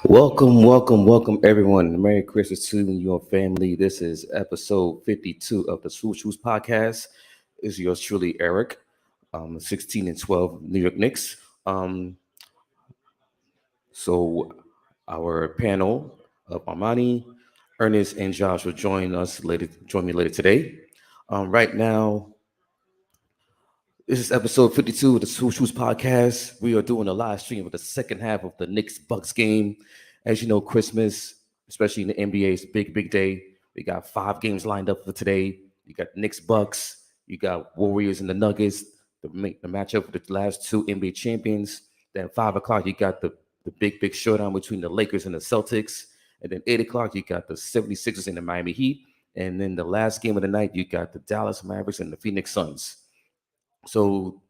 Welcome, everyone. Merry Christmas to you and your family. This is episode 52 of the Swoosh Shoes podcast. This is yours truly, Eric, 16 and 12 New York Knicks. So our panel of Armani, Ernest, and Josh will join me later today. Right now, this is episode 52 of the Swoosh Shoes podcast. We are doing a live stream of the second half of the Knicks Bucks game. As you know, Christmas, especially in the NBA, is a big day. We got 5 games lined up for today. You got Knicks Bucks, you got Warriors and the Nuggets, the matchup for the last 2 NBA champions. Then 5 o'clock, you got the big showdown between the Lakers and the Celtics. And then 8 o'clock, you got the 76ers and the Miami Heat. And then the last game of the night, you got the Dallas Mavericks and the Phoenix Suns. So,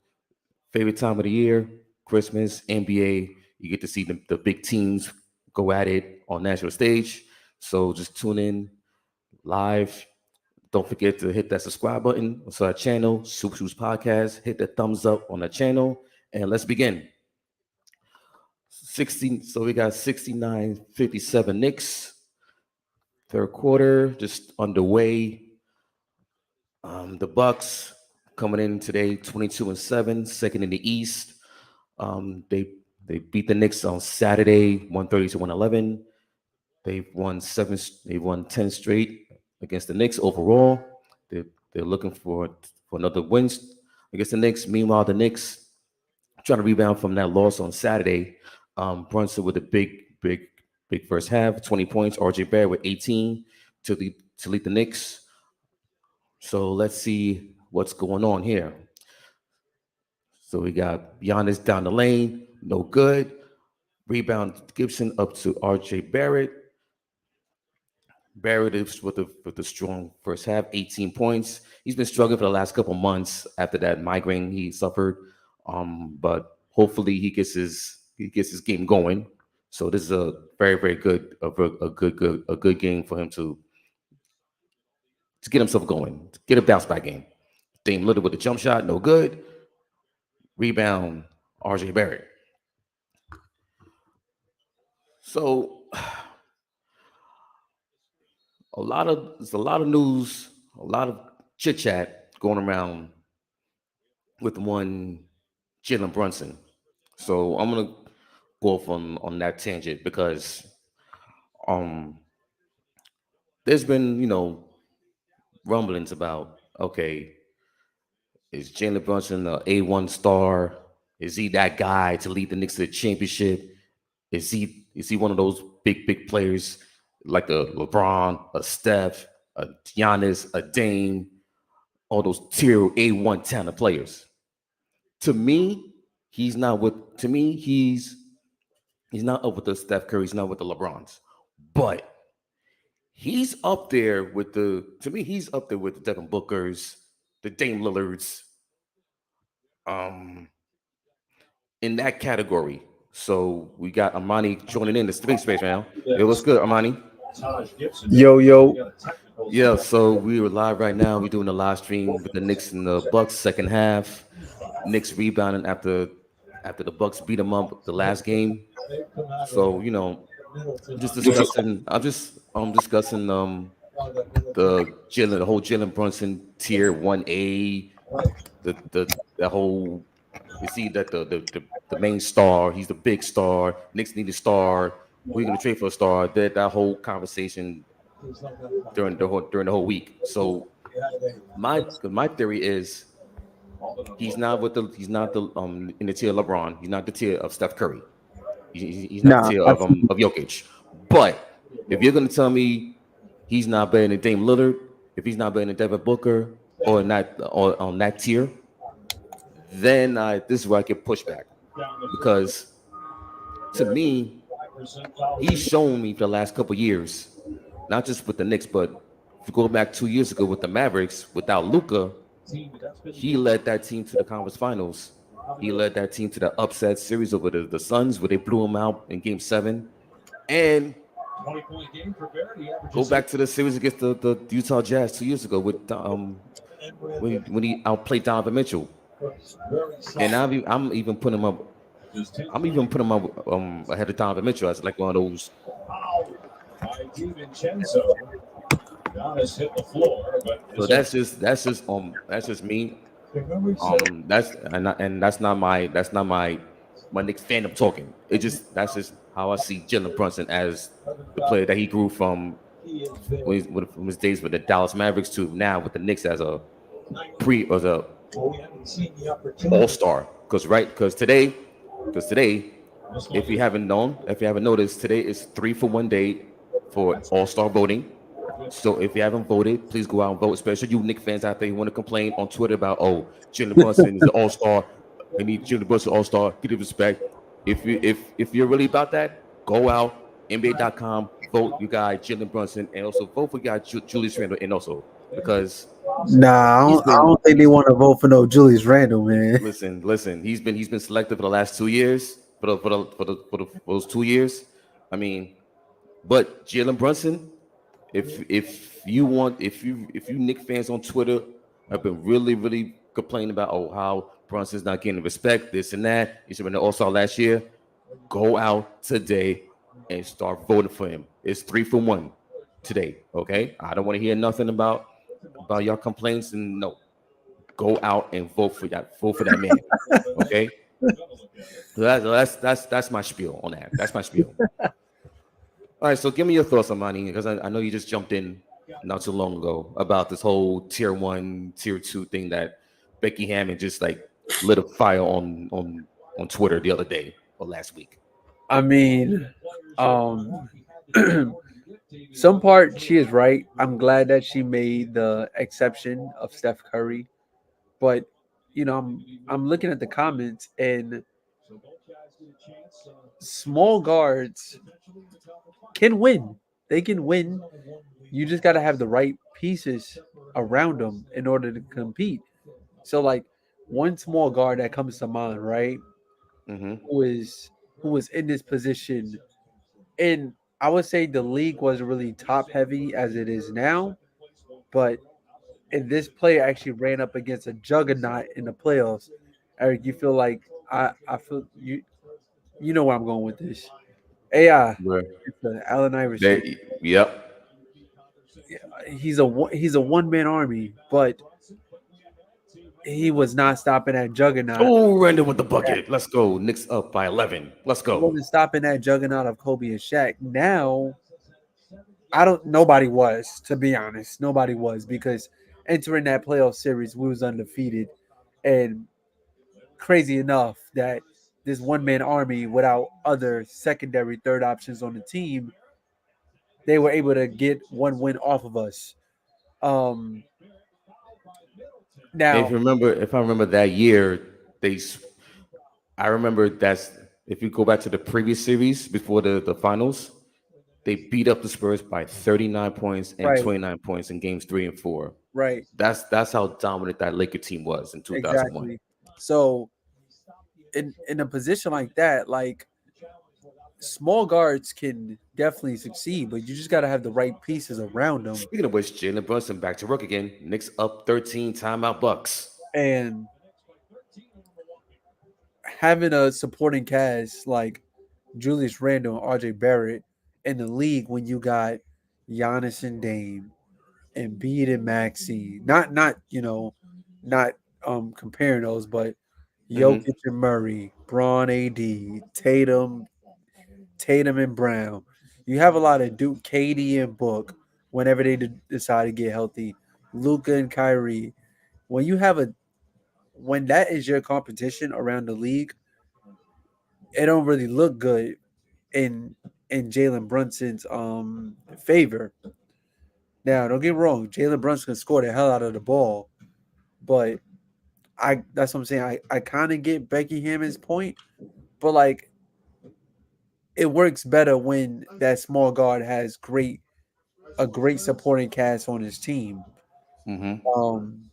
favorite time of the year, Christmas, NBA, you get to see the big teams go at it on national stage. So just tune in live. Don't forget to hit that subscribe button to our channel, Super Shoes Podcast. Hit the thumbs up on the channel, and let's begin. 16. So we got 69-57 Knicks. Third quarter just underway. The Bucks coming in today, 22-7, second in the East. They beat the Knicks on Saturday, 130-111. They've won 10 straight against the Knicks overall. They're looking for another win against the Knicks. Meanwhile, the Knicks trying to rebound from that loss on Saturday. Brunson with a big first half, 20 points. RJ Barrett with 18 to lead the Knicks. So let's see what's going on here. So we got Giannis down the lane, no good. Rebound Gibson up to RJ Barrett. Barrett is with the strong first half, 18 points. He's been struggling for the last couple months after that migraine he suffered. But hopefully he gets his game going. So this is a very good a good game for him to get himself going, to get a bounce back game. Dame Lillard with the jump shot, no good. Rebound, RJ Barrett. So there's a lot of news, a lot of chit chat going around with one Jalen Brunson. So I'm gonna go off on that tangent because there's been rumblings about, okay, is Jalen Brunson a A1 star? Is he that guy to lead the Knicks to the championship? Is he one of those big players like a LeBron, a Steph, a Giannis, a Dame, all those tier A1 talent players? To me, he's not with. To me, he's not up with the Steph Curry. He's not with the LeBrons, but he's up there with the. To me, he's up there with the Devin Bookers, the Dame Lillards, in that category. So we got Armani joining in the space now. It was good, Armani. Yo. Yeah, so we were live right now. We're doing a live stream with the Knicks and the Bucks second half. Knicks rebounding after the Bucks beat them up the last game. So just discussing. I'm discussing the whole Jalen Brunson tier 1A, the whole. You see that the main star, he's the big star. Knicks need a star. We're gonna trade for a star. That whole conversation during the whole week. So my theory is he's not in the tier of LeBron. He's not the tier of Steph Curry. He's not the tier of Jokic. But if you're gonna tell me he's not better than Dame Lillard, if he's not better than Devin Booker, or on that tier, then this is where I get pushback, because to me, he's shown me for the last couple years, not just with the Knicks, but if you go back 2 years ago with the Mavericks, without Luka, he led that team to the conference finals. He led that team to the upset series over the Suns, where they blew him out in Game 7. And go back to the series against the Utah Jazz 2 years ago with when he outplayed Donovan Mitchell. And I'm even putting him up I'm even putting my ahead of Donovan Mitchell as like one of those. By DiVincenzo. Giannis hit the floor, but So this that's just me. memory says That's not my Knicks fandom talking. It just That's just how I see Jalen Brunson as the player that he grew from from his days with the Dallas Mavericks to now with the Knicks as a as a we haven't seen the all opportunity. star. Because today, if you haven't noticed, today is 3-for-1 day for all star voting. So if you haven't voted, please go out and vote. Especially you Knicks fans out there who want to complain on Twitter about, oh, Jalen Brunson is an all star. I need Jalen Brunson all star. Get the respect. If you're really about that, go out NBA.com, vote you guys Jalen Brunson, and also vote for guy Julius Randle, and also because Nah, I don't think they he's want to vote for no Julius Randle, man. listen. He's been selected for the last 2 years for those 2 years. I mean, but Jalen Brunson, if you Knicks fans on Twitter have been really complaining about how Brunson's not getting respect, this and that, he should have been the All Star last year. Go out today and start voting for him. It's 3-for-1 today. Okay, I don't want to hear nothing about your complaints, and no, go out and vote for that man. Okay, so that's my spiel on that. That's my spiel. All right, so give me your thoughts on Money, because I know you just jumped in not too long ago about this whole tier 1, tier 2 thing that Becky Hammond just like lit a fire on Twitter the other day or last week. I mean, um, some part she is right. I'm glad that she made the exception of Steph Curry, but I'm looking at the comments and small guards can win. They can win. You just got to have the right pieces around them in order to compete. So, like, one small guard that comes to mind, right? Mm-hmm. Who is who was in this position, and I would say the league was really top heavy as it is now, but and this player actually ran up against a juggernaut in the playoffs. Eric, you feel like I feel you know where I'm going with this. AI, Where it's Allen Iverson. yep. He's a one man army, but he was not stopping that juggernaut. Oh, Randall with the bucket. Let's go. Knicks up by 11. Let's He go. wasn't stopping that juggernaut of Kobe and Shaq. Now, I don't. Nobody was, to be honest. Nobody was because entering that playoff series, we was undefeated, and crazy enough that this one man army without other secondary third options on the team, they were able to get one win off of us. Um, now, If I remember that year, I remember that's if you go back to the previous series before the finals, they beat up the Spurs by 39 points and right, 29 points in games 3 and 4. right, That's how dominant that Laker team was in 2001. exactly. So, in a position like that, like small guards can definitely succeed, but you just got to have the right pieces around them. Speaking of which, Jalen Brunson back to work again. Knicks up 13, timeout Bucks. And having a supporting cast like Julius Randle and RJ Barrett in the league when you got Giannis and Dame and Embiid and Maxey, not comparing those, but Mm-hmm. Jokic and Murray, Braun AD, Tatum and Brown. You have a lot of Duke, Katie and Book whenever they decide to get healthy. Luca and Kyrie. When you have a when that is your competition around the league, it don't really look good in Jalen Brunson's favor. Now, don't get me wrong, Jalen Brunson can score the hell out of the ball, but I that's what I'm saying. I kind of get Becky Hammond's point, but like it works better when that small guard has a great supporting cast on his team. Mm-hmm. Um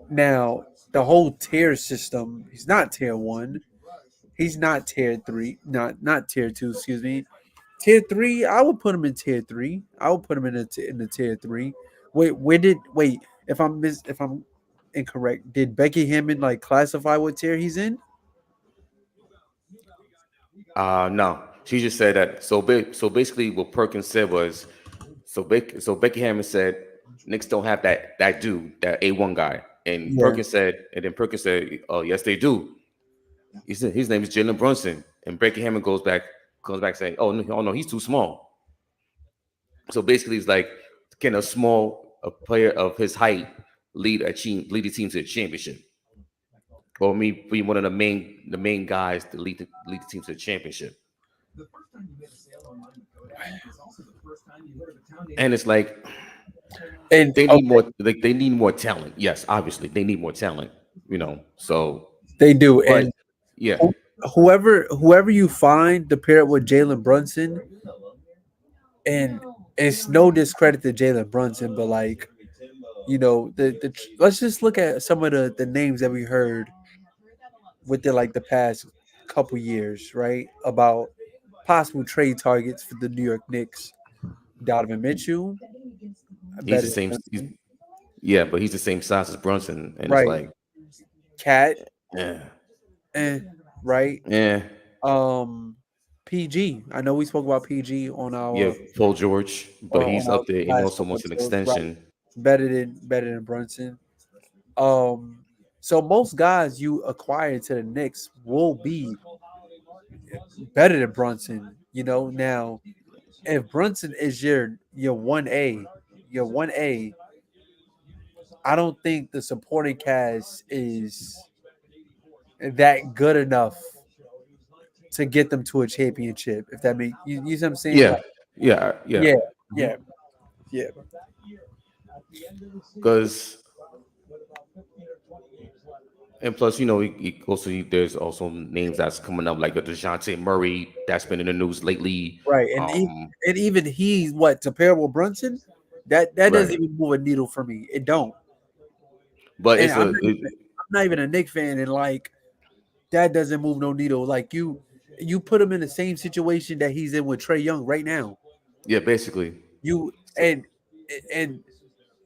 Now the whole tier system, he's not tier one, he's not tier three, not tier two, excuse me. Tier three, I would put him in tier three. I would put him in the tier three. Wait? If I'm incorrect, did Becky Hammond like classify what tier he's in? No, she just said that. So basically, what Perkins said was, so Becky Hammond said Knicks don't have that dude, that A1 guy, Yeah. And then Perkins said, oh yes they do. He said his name is Jalen Brunson, and Becky Hammond comes back saying, oh no, he's too small. So basically, it's like, can a player of his height lead a team to a championship, or me be one of the main guys to lead the team to a championship? And it's like And they need okay, more. They need more talent. Yes, obviously they need more talent. So they do. but And yeah, whoever you find to pair it with Jalen Brunson, and it's no discredit to Jalen Brunson, but like let's just look at some of the names that we heard within like the past couple years, right? About possible trade targets for the New York Knicks. Donovan Mitchell, he's the better than same. Brunson. Yeah, but he's the same size as Brunson, and it's Right. like, Cat, yeah, eh, right? yeah, Um, PG. I know we spoke about PG yeah. Paul George, but on he's our up there and last also couple wants an episodes, right? extension. Better than Brunson. Um, so most guys you acquire to the Knicks will be better than Brunson. Now if Brunson is your 1A, your 1A, I don't think the supporting cast is that good enough to get them to a championship. If that makes you see what I'm saying? Yeah, Like, yeah. yeah, yeah, yeah. Because and plus, there's also names that's coming up like a Dejounte Murray that's been in the news lately. Right, and even he's what to pair with Brunson, that doesn't Right, even move a needle for me. It don't, but and it's I'm a not even, I'm not even a Knicks fan, and like that doesn't move no needle. Like you put him in the same situation that he's in with Trey Young right now. yeah, basically. You So, and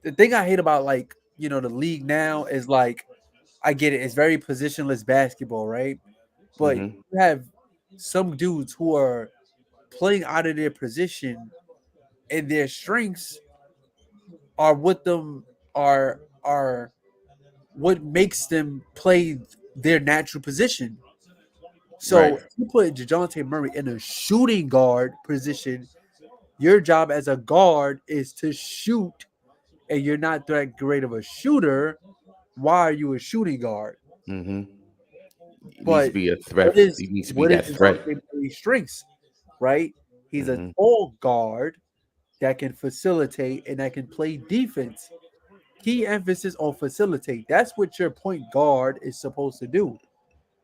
the thing I hate about like the league now is like I get it, it's very positionless basketball, right? But hmm you have some dudes who are playing out of their position and their strengths are what them are what makes them play their natural position. right, So if you put DeJounte Murray in a shooting guard position, your job as a guard is to shoot, and you're not that great of a shooter. Why are you a shooting guard? hmm it needs to But be a threat. what is It needs to be what is that threat. DeJounte Murray's strengths? Right? He's a hmm tall guard that can facilitate and that can play defense. Key emphasis on facilitate. That's what your point guard is supposed to do.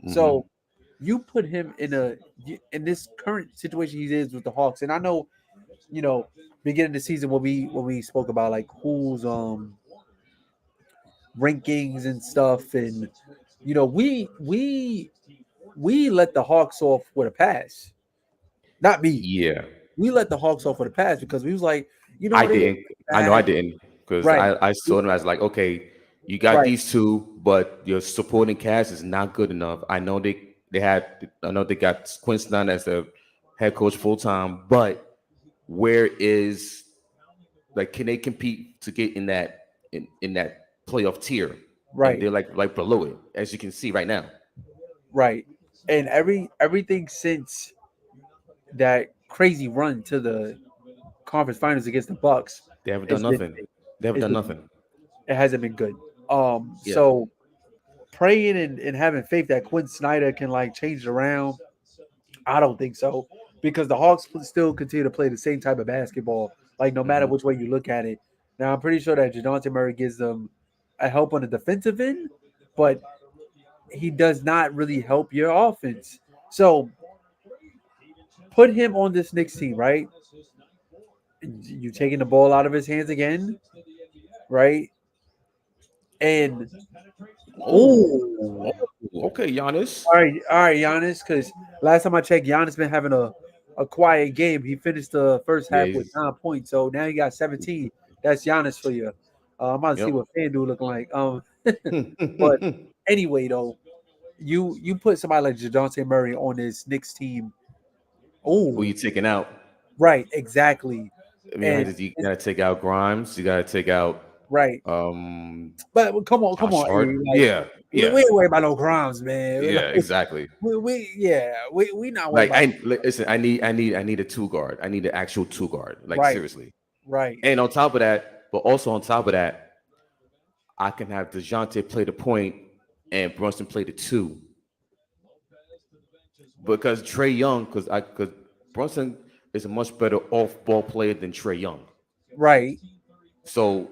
hmm So you put him in this current situation he is with the Hawks, and I know beginning of the season when we spoke about like who's rankings and stuff, and we let the Hawks off with a pass. Not me. Yeah, We let the Hawks off with a pass because we was like, I they didn't. I know I bad. didn't because Right. I saw them as like, okay, you got Right. these two, but your supporting cast is not good enough. I know they got Quinn Snyder as the head coach full time, but where is like, can they compete to get in that playoff tier? And Right. they're like below it, as you can see right now. Right. And everything since that crazy run to the conference finals against the Bucks, They haven't done it's been nothing. They haven't it's done been nothing. it hasn't been good. Yeah, So praying and having faith that Quinn Snyder can like change it around, I don't think so. Because the Hawks still continue to play the same type of basketball, like no matter hmm which way you look at it. Now I'm pretty sure that Jadonte Murray gives them a help on the defensive end, but he does not really help your offense. So put him on this Knicks team, right? You taking the ball out of his hands again, right? And Oh, oh, okay, Giannis. all right, Giannis. Because last time I checked, Giannis been having a quiet game. He finished the first Yeah, half with he's 9 points, so now he got 17. That's Giannis for you. I'm about to see yep. what FanDuel looking like. But anyway, though, you put somebody like Jadonte Murray on this Knicks team. Oh, Who you taking out? right, exactly. I mean, And you got to take out Grimes. You got to take out right, um but come Josh on, Hart. E. Like Yeah, we yeah, ain't worried about no crimes, man. yeah, exactly. We not worried Like about listen, I need a two guard. I need an actual two guard. Like right, seriously. right, And on top of that, but also on top of that, I can have DeJounte play the point and Brunson play the two because Trey Young, because Brunson is a much better off ball player than Trey Young. right. So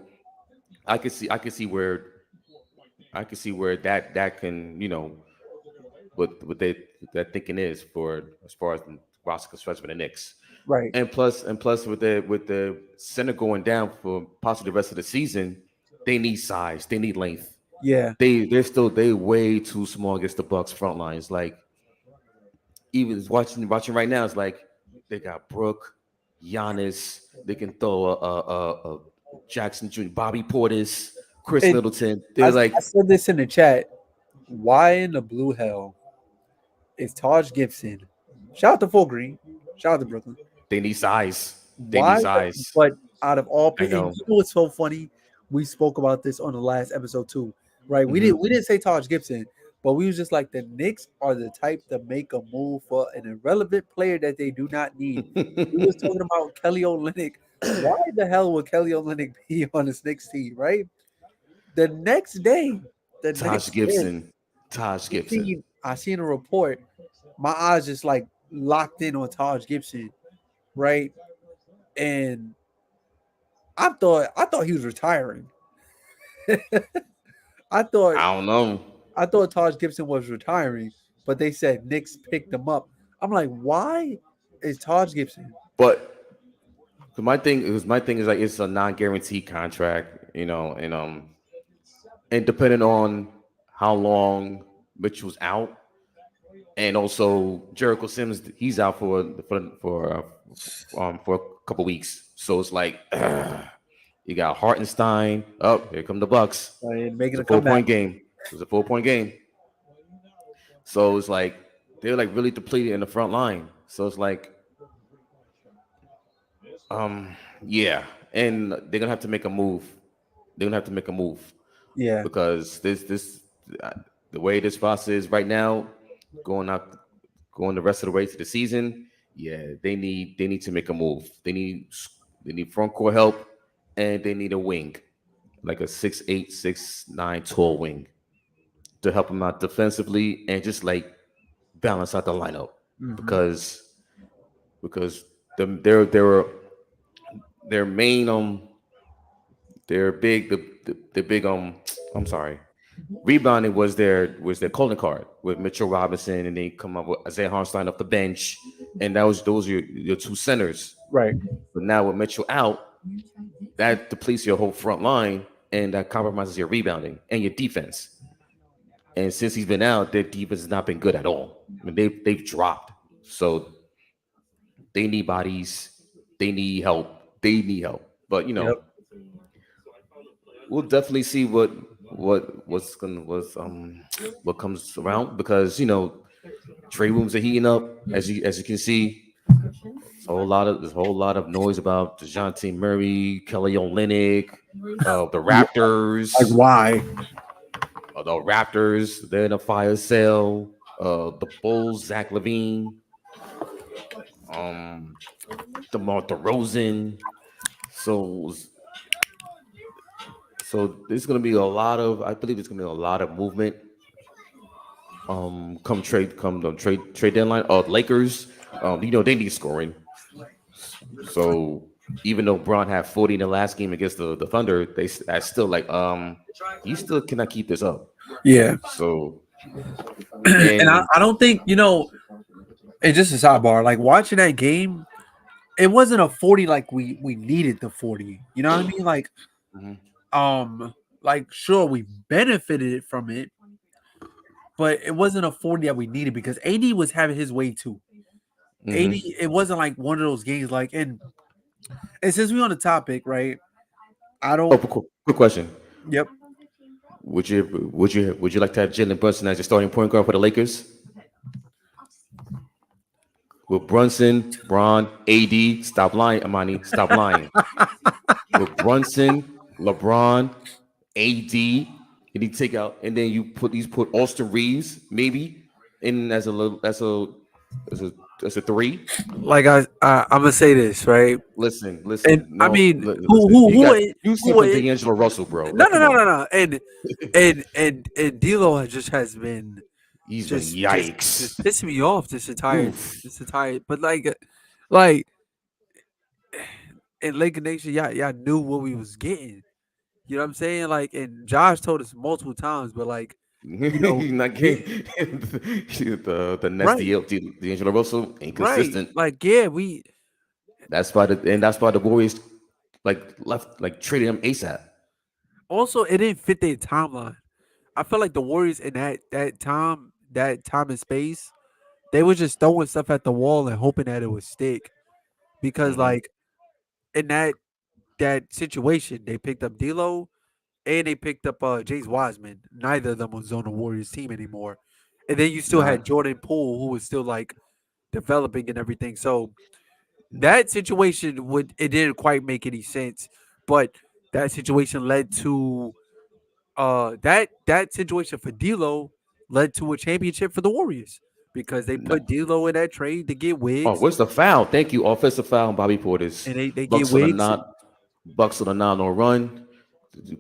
I can see where that can what they that thinking is for as far as the roster construction for the Knicks. Right. And plus with the center going down for possibly the rest of the season, they need size, they need length. Yeah. They way too small against the Bucks front lines. Like even watching right now, it's like they got Brooke, Giannis. They can throw a Jackson Jr., Bobby Portis, Chris And Middleton. I, They're I like said this in the chat. Why in the blue hell is Taj Gibson? Shout out to Full Green. Shout out to Brooklyn. they need size. They need Why? size. But out of all I people, and know. you know what's so funny? We spoke about this on the last episode too, right? We Hmm. didn't say Taj Gibson, but we was just like the Knicks are the type to make a move for an irrelevant player that they do not need. We was talking about Kelly Olynyk. Why the hell would Kelly Olynyk be on this Knicks team, right? The next day, the Taj next day, Gibson. Taj Gibson. I seen a report. My eyes just like locked in on Taj Gibson, right? And I thought he was retiring. I thought I don't know. I thought Taj Gibson was retiring, but they said Knicks picked him up. I'm like, why is Taj Gibson? But my thing is like it's a non-guaranteed contract, and depending on how long Mitchell's out, and also Jericho Sims, he's out for a couple weeks. So it's like you got Hartenstein. Oh, here come the Bucks. And making It's a a comeback. 4 point game. It was a 4 point game. So it's like they're like really depleted in the front line. So it's like, yeah, and they're gonna have to make a move. They're gonna have to make a move Yeah, because uh, the way this process is right now, going out, going the rest of the way to the season. Yeah, they need to make a move. They need front court help, and they need a wing, like a 6'8", 6'9" tall wing to help them out defensively and just like balance out the lineup hmm because because their their main their big the big I'm sorry, rebounding was their calling card with Mitchell Robinson, and they come up with Isaiah Hartenstein off the bench, and those are your two centers. right. But now with Mitchell out, that depletes your whole front line, and that compromises your rebounding and your defense. And since he's been out, their defense has not been good at all. I mean, they've dropped. So they need bodies. They need help. They need help. But Yep. we'll definitely see what comes around because trade rooms are heating up as you can see. There's a whole lot of noise about DeJounte Murray, Kelly Olynyk, the Like Raptors. why? The Raptors, they're in a fire sale. The Bulls, Zach Levine, um, DeMar DeRozan. So, so there's gonna be a lot of. I believe there's gonna be a lot of movement. Come the trade deadline. Lakers. They need scoring. So even though Braun had 40 in the last game against the Thunder, I still like you still cannot keep this up. Yeah. So And and I don't think, and just a sidebar, like watching that game, it wasn't a 40 like we needed the 40. You know what I mean? Mhm. Like sure we benefited from it, but it wasn't a 40 that we needed because AD was having his way too. Mhm. 80, it wasn't like one of those games like and since we're on the topic, right? I Oh, don't quick question. yep. Would you like to have Jalen Brunson as your starting point guard for the Lakers? with Brunson, Braun, AD. Stop lying, Amani. Stop lying. With Brunson, LeBron, AD, and you take out, and then you put Austin Reeves maybe in as a little as a as a three. Like I'm gonna say this right, and Listen. I No, mean, listen. You who slept on D'Angelo Russell, bro. no, Like, no, come no, on. no, no, and D'Lo just has been He's been just yikes. pissing me off Oof. this entire, but like in Laker Nation, y'all knew what we was getting. You know what I'm saying? Like, and Josh told us multiple times, but like, you know, He's not yeah, getting the Nets right, D'Angelo Russell right, inconsistent. like yeah, we That's why the Warriors like left like traded him ASAP. also it didn't fit their timeline. I felt like the Warriors in that time and space, they were just throwing stuff at the wall and hoping that it would stick. Because Hmm. like in that situation, they picked up D'Lo and they picked up James Wiseman. Neither of them was on the Warriors team anymore. And then you still had Not Jordan Poole, who was still like developing and everything. So that situation would it didn't quite make any sense. But that situation led to that situation for D'Lo led to a championship for the Warriors because they not. put D'Lo in that trade to get Oh, Wiggs, what's the foul? Thank you. Offensive foul on Bobby Portis. and they get Bucks on a Wiggs, not Bucks on a 9-0 run.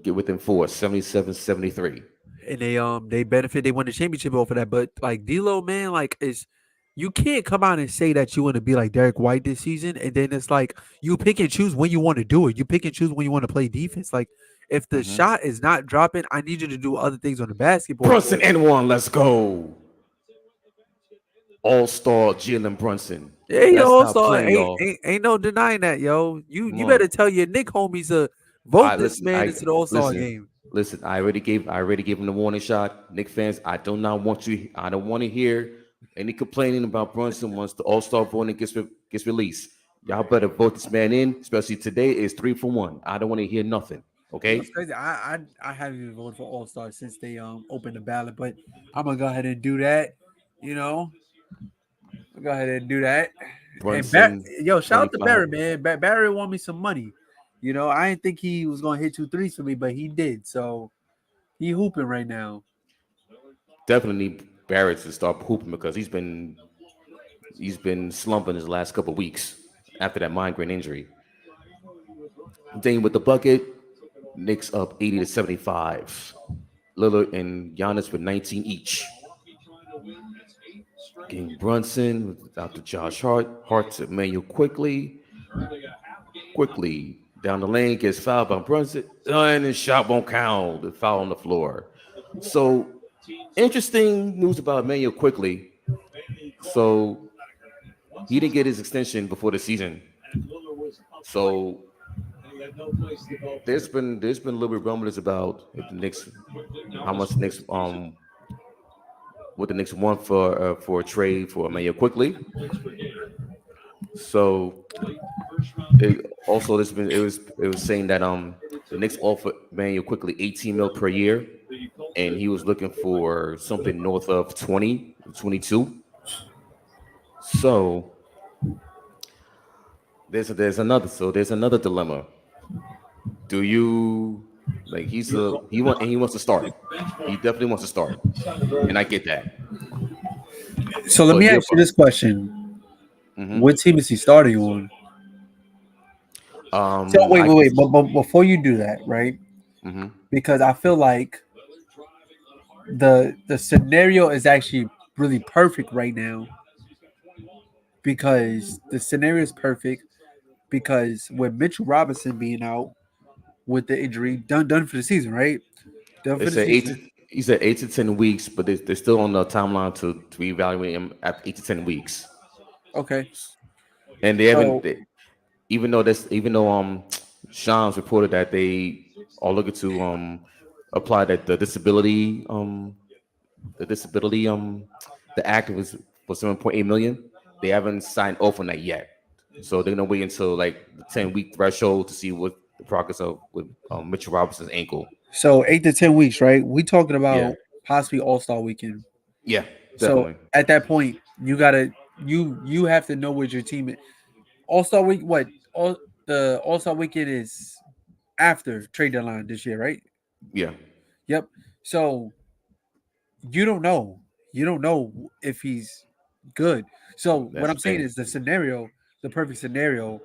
Get within four, 77-73. and they benefit. They won the championship off of that. But like D'Lo, man, like is you can't come out and say that you want to be like Derek White this season, and then it's like you pick and choose when you want to do it. You pick and choose when you want to play defense. Like if the Hmm. shot is not dropping, I need you to do other things on the basketball Brunson court. N1, let's go. All-star Jalen Brunson. Hey, Let's yo, stop so playing, y'all. ain't no denying that, yo. Come You better on. tell your Nick homies to vote I this listen. man into the All Star Listen. game. Listen. I already gave him the warning shot. Nick fans, I do not want you. I don't want to hear any complaining about Brunson once the All-Star voting gets released. Y'all better vote this man in, especially today is 3-for-1. I don't want to hear nothing. You know, it's Okay. crazy. I haven't even voted for All Star since they opened the ballot, but I'm gonna go ahead and do that. You know, I'll go ahead and do that. And Brunson, yo, shout out to 25. Barry, man. Barry won me some money. You know, I didn't think he was gonna hit 2 threes for me, but he did. So he hooping right now. Definitely need Barrett to start pooping because he's been slumping his last couple of weeks after that migraine injury. Dane with the bucket, Knicks up 80-75. Lillard and Giannis with 19 each. Getting Brunson out to Josh Hart to Emmanuel quickly down the lane, gets fouled by Brunson, and the shot won't count. The foul on the floor. So interesting news about Emmanuel quickly. So he didn't get his extension before the season. So there's been a little bit rumblings about if the Knicks, how much the Knicks what the Knicks want for a trade for Emmanuel quickly. So also it was saying that the Knicks offered Emmanuel quickly 18 mil per year, and he was looking for something north of 20, 22. So there's another dilemma. Do you like he wants to start. He definitely wants to start, and I get that. So let But me he'll ask you this question: hmm what team is he starting on? So I wait. guess But before you do that, right? hmm Because I feel like the scenario is actually really perfect right now because the scenario is perfect because with Mitchell Robinson being out with the injury, done for the season, right? Done they for the said eight season. to he said 8 to 10 weeks, but they're still on the timeline to evaluate him at 8 to 10 weeks. Okay. And they haven't So even though Shams reported that they are looking to apply that the disability the act was for 7.8 million. They haven't signed off on that yet. So they're gonna wait until like the 10-week threshold to see what the progress of with Mitchell Robinson's ankle. so 8 to 10 weeks, right? We talking Yeah. about possibly All Star weekend. Yeah, So definitely. at that point, you gotta You have to know what your team is. All Star week, what the All Star weekend is after trade deadline this year, right? Yeah, Yep. So you don't know. You don't know if he's good. So what that's I'm the saying thing. is the perfect scenario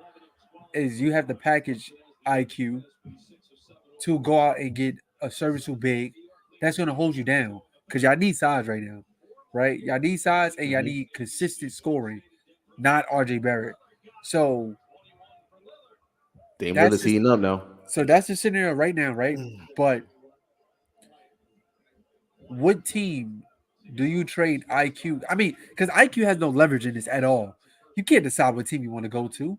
is you have the package IQ to go out and get a serviceable big that's going to hold you down because y'all need size right now, right? Y'all need size and y'all Hmm. need consistent scoring, not RJ Barrett. So Dame that's Lillard's just heating up now. that's the scenario right now, right? But what team do you trade IQ? I mean, because IQ has no leverage in this at all. You can't decide what team you want to go to.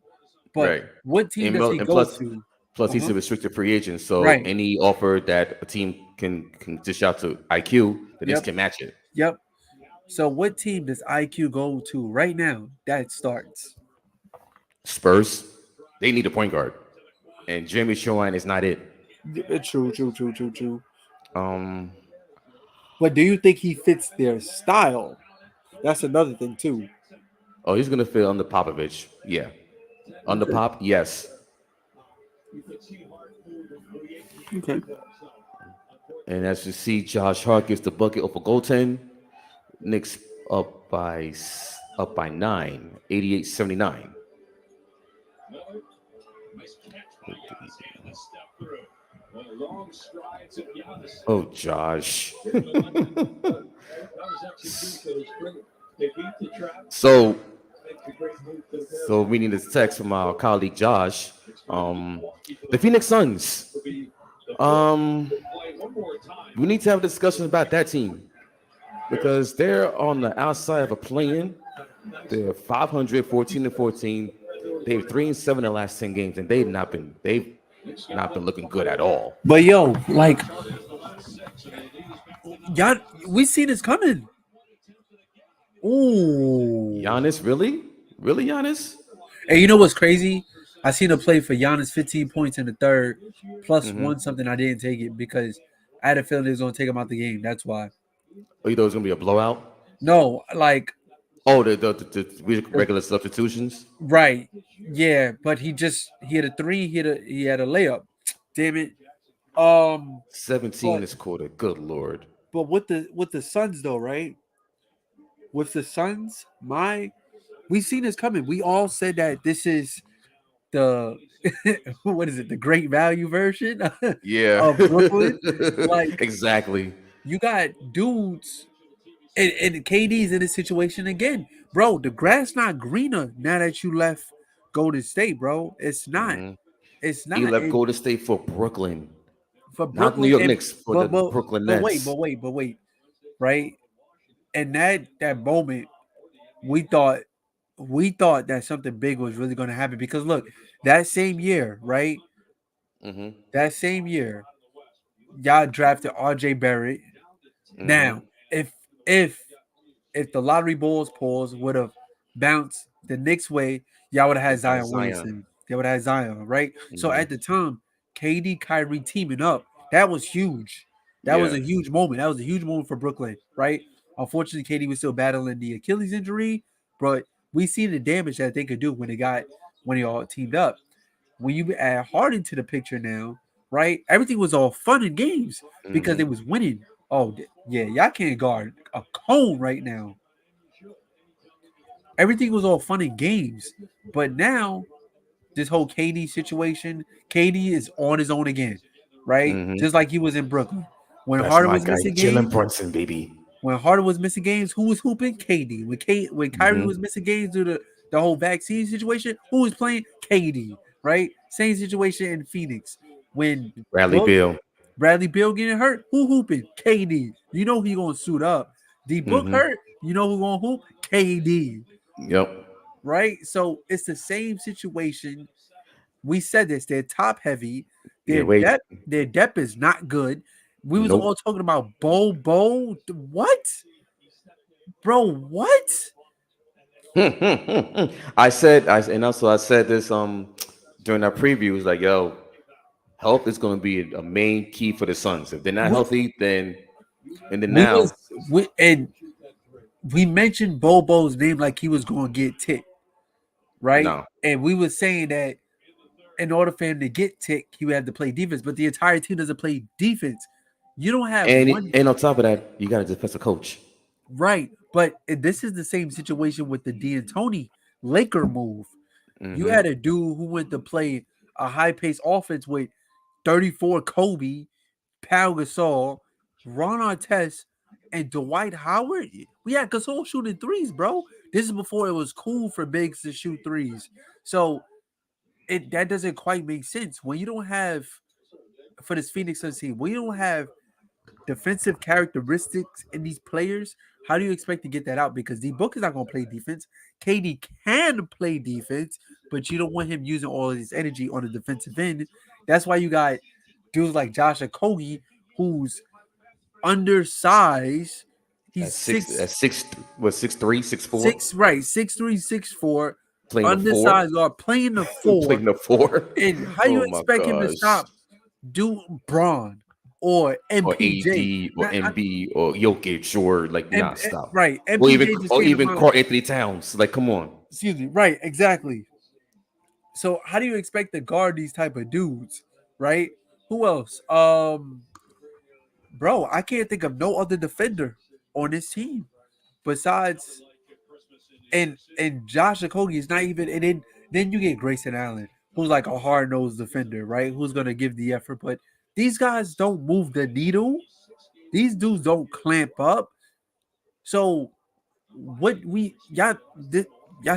But Right. what team does he And go plus, to? he's Uh-huh. a restricted free agent, so Right. any offer that a team can dish out to IQ, the Knicks Yep. can match it. Yep. So what team does IQ go to right now? That starts. Spurs, they need a point guard, and Jeremy Shoreline is not it. True, true, true, true, true. Um. But do you think he fits their style? That's another thing too. Oh, he's gonna fit under Popovich. Yeah, under Okay. Pop. Yes. Okay. And as you see, Josh Hart gets the bucket off a goaltend. Knicks up by 9, 88-79. Oh, Josh. so we need a text from our colleague Josh. The Phoenix Suns. Um, we need to have a discussion about that team because they're on the outside of a play-in. They're 500, 14. They've 3-7 in the last 10 games, and they've not been looking good at all. But yo, like y'all, we see this coming. Ooh. Giannis, really? Really, Giannis? And you know what's crazy? I seen a play for Giannis 15 points in the third, plus Mm-hmm. one something. I didn't take it because I had a feeling they was gonna take him out the game. That's why. Oh, you thought it was gonna be a blowout? No, like Oh, the regular substitutions. right. Yeah, but he had a three, he had a layup. Damn it. Um 17 but this quarter. Good lord. with the Suns though, right? With the Suns, we seen this coming. We all said that this is the what is it, the great value version Yeah, of Brooklyn. Like exactly. you got dudes and KD's in this situation again. Bro, the grass not greener now that you left Golden State, bro. It's not. Hmm. It's He not. left Golden State for Brooklyn, For not New Brooklyn York and Knicks, for the Brooklyn Nets. but wait, right? And that moment we thought that something big was really going to happen because look, that same year, right? Hmm. That same year, y'all drafted RJ Barrett. Hmm. Now, if if the lottery balls pause would have bounced the Knicks way, y'all would have They had got Zion Zion. Williamson. They would have had Zion, right? So Hmm. at the time, KD, Kyrie teaming up, that was huge. That was Yeah. a huge moment. That was a huge moment for Brooklyn, right? Unfortunately, KD was still battling the Achilles injury, but we see the damage that they could do when they all teamed up. When you add Harden to the picture now, right? Everything was all fun and games because Hmm. they was winning. Oh yeah, y'all can't guard a cone right now. Everything was all fun and games, but now this whole KD situation, KD is on his own again, right? Hmm. Just like he was in Brooklyn when That's Harden my was guy, missing Jalen games. Brunson, baby. When Harden was missing games, who was hooping? KD. When Kyrie Hmm. was missing games due to the whole vaccine situation, who was playing? KD. Right? Same situation in Phoenix. When Bradley Book Beal. Bradley Beal getting hurt, who hooping? KD. You know he gonna suit up. D Book Hmm. hurt, you know who gonna hoop? KD. Yep. Right? So it's the same situation. We said this. They're top heavy. Yeah. Wait. Their depth is not good. We was all Nope. talking about Bo. What? Bro, what? And also I said this during our preview. It's like, yo, health is going to be a main key for the Suns. If they're not We, healthy, then and then we now, was we and we mentioned Bobo's name like he was going to get Tick, right? No. And we were saying that in order for him to get Tick, he would have to play defense. But the entire team doesn't play defense. You don't have one And on top of that, you got a defensive coach. right. But this is the same situation with the D'Antoni Laker move. You Hmm. had a dude who went to play a high paced offense with 34 Kobe, Pau Gasol, Ron Artest, and Dwight Howard. We had Gasol shooting threes, bro. This is before it was cool for bigs to shoot threes. So that doesn't quite make sense when you don't have for this Phoenix Suns team. When you don't have defensive characteristics in these players, how do you expect to get that out? Because D Book is not going to play defense. KD can play defense, but you don't want him using all of his energy on the defensive end. That's why you got dudes like Josh Okogie, who's undersized. He's At six, what, 6'3", 6'4", 6'3", 6'4", playing the four, undersized or playing the four. playing the four. And how you Oh my expect him to gosh. stop do Braun or Or MPJ? AD or MB or Jokic or like stop. Right, MPJ just Or came to even mind. Carl Anthony Towns. Like, come on. Excuse me. Right, exactly. So how do you expect to guard these type of dudes? Right? Who else? Bro, I can't think of no other defender on this team besides and Josh Okogie is not even. And then you get Grayson Allen, who's like a hard nosed defender, right? Who's gonna give the effort, but these guys don't move the needle. These dudes don't clamp up. So what y'all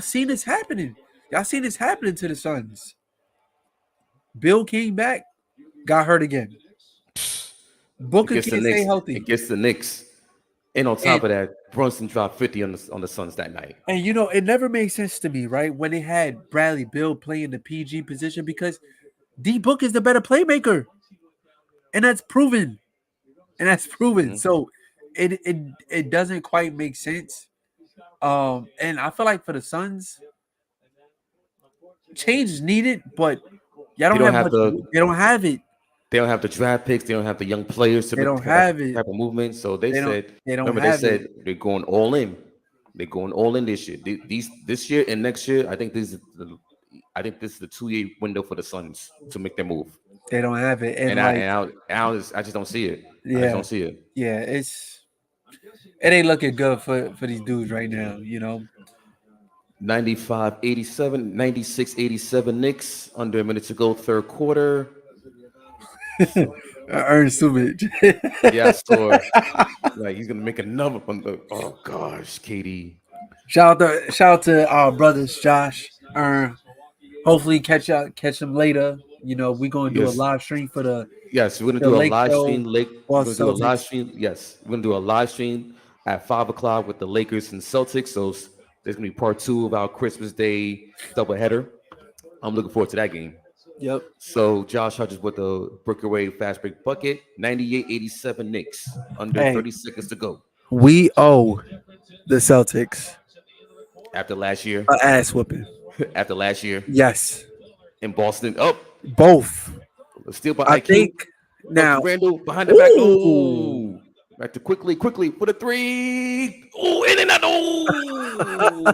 seen this happening? Y'all seen this happening to the Suns. Bill came back, got hurt again. Booker can't stay healthy. Against the Knicks. And on And top of that, Brunson dropped 50 on the Suns that night. and you know, it never made sense to me, right? When they had Bradley Bill playing the PG position because D Book is the better playmaker. And that's proven. And that's proven. Mhm. So it doesn't quite make sense. And I feel like for the Suns, change is needed, but y'all They don't don't have have much. They don't have it. they don't have the draft picks. They don't have the young players to They make don't that have it. type of movement. So they They don't. said, They don't remember, they have it. said they're going all in. They're going all in this year. This year and next year, I think this is the 2-year window for the Suns to make their move. They don't have it. And And like, I just don't see it. I just yeah, don't see it. yeah, it ain't looking good for these dudes right now. You know. 95-87, 96-87 Knicks. Under a minute to go, third quarter. Ernest too much. Yeah, I saw. Like, he's gonna make another one. Oh gosh, KD. Shout out to our brothers Josh, Ern. Hopefully catch them later. You know, we're gonna do a Yes, live stream for yes. We're gonna the do a Lake live Show stream. Lake. We're gonna do a Boston live Celtics. stream. Yes, we're gonna do a live stream at 5 o'clock with the Lakers and Celtics. So there's gonna be part two of our Christmas Day doubleheader. I'm looking forward to that game. Yep. So Josh Hodges with the breakaway fast break bucket. 98-87 Knicks. Under Hey, 30 seconds to go. we owe the Celtics After last year. an ass whooping. After last year Yes, in Boston. Oh, both. steal by I IQ. think now. Randall behind the back. Ooh. No. Back to quickly for the three. Oh, in and out. Oh.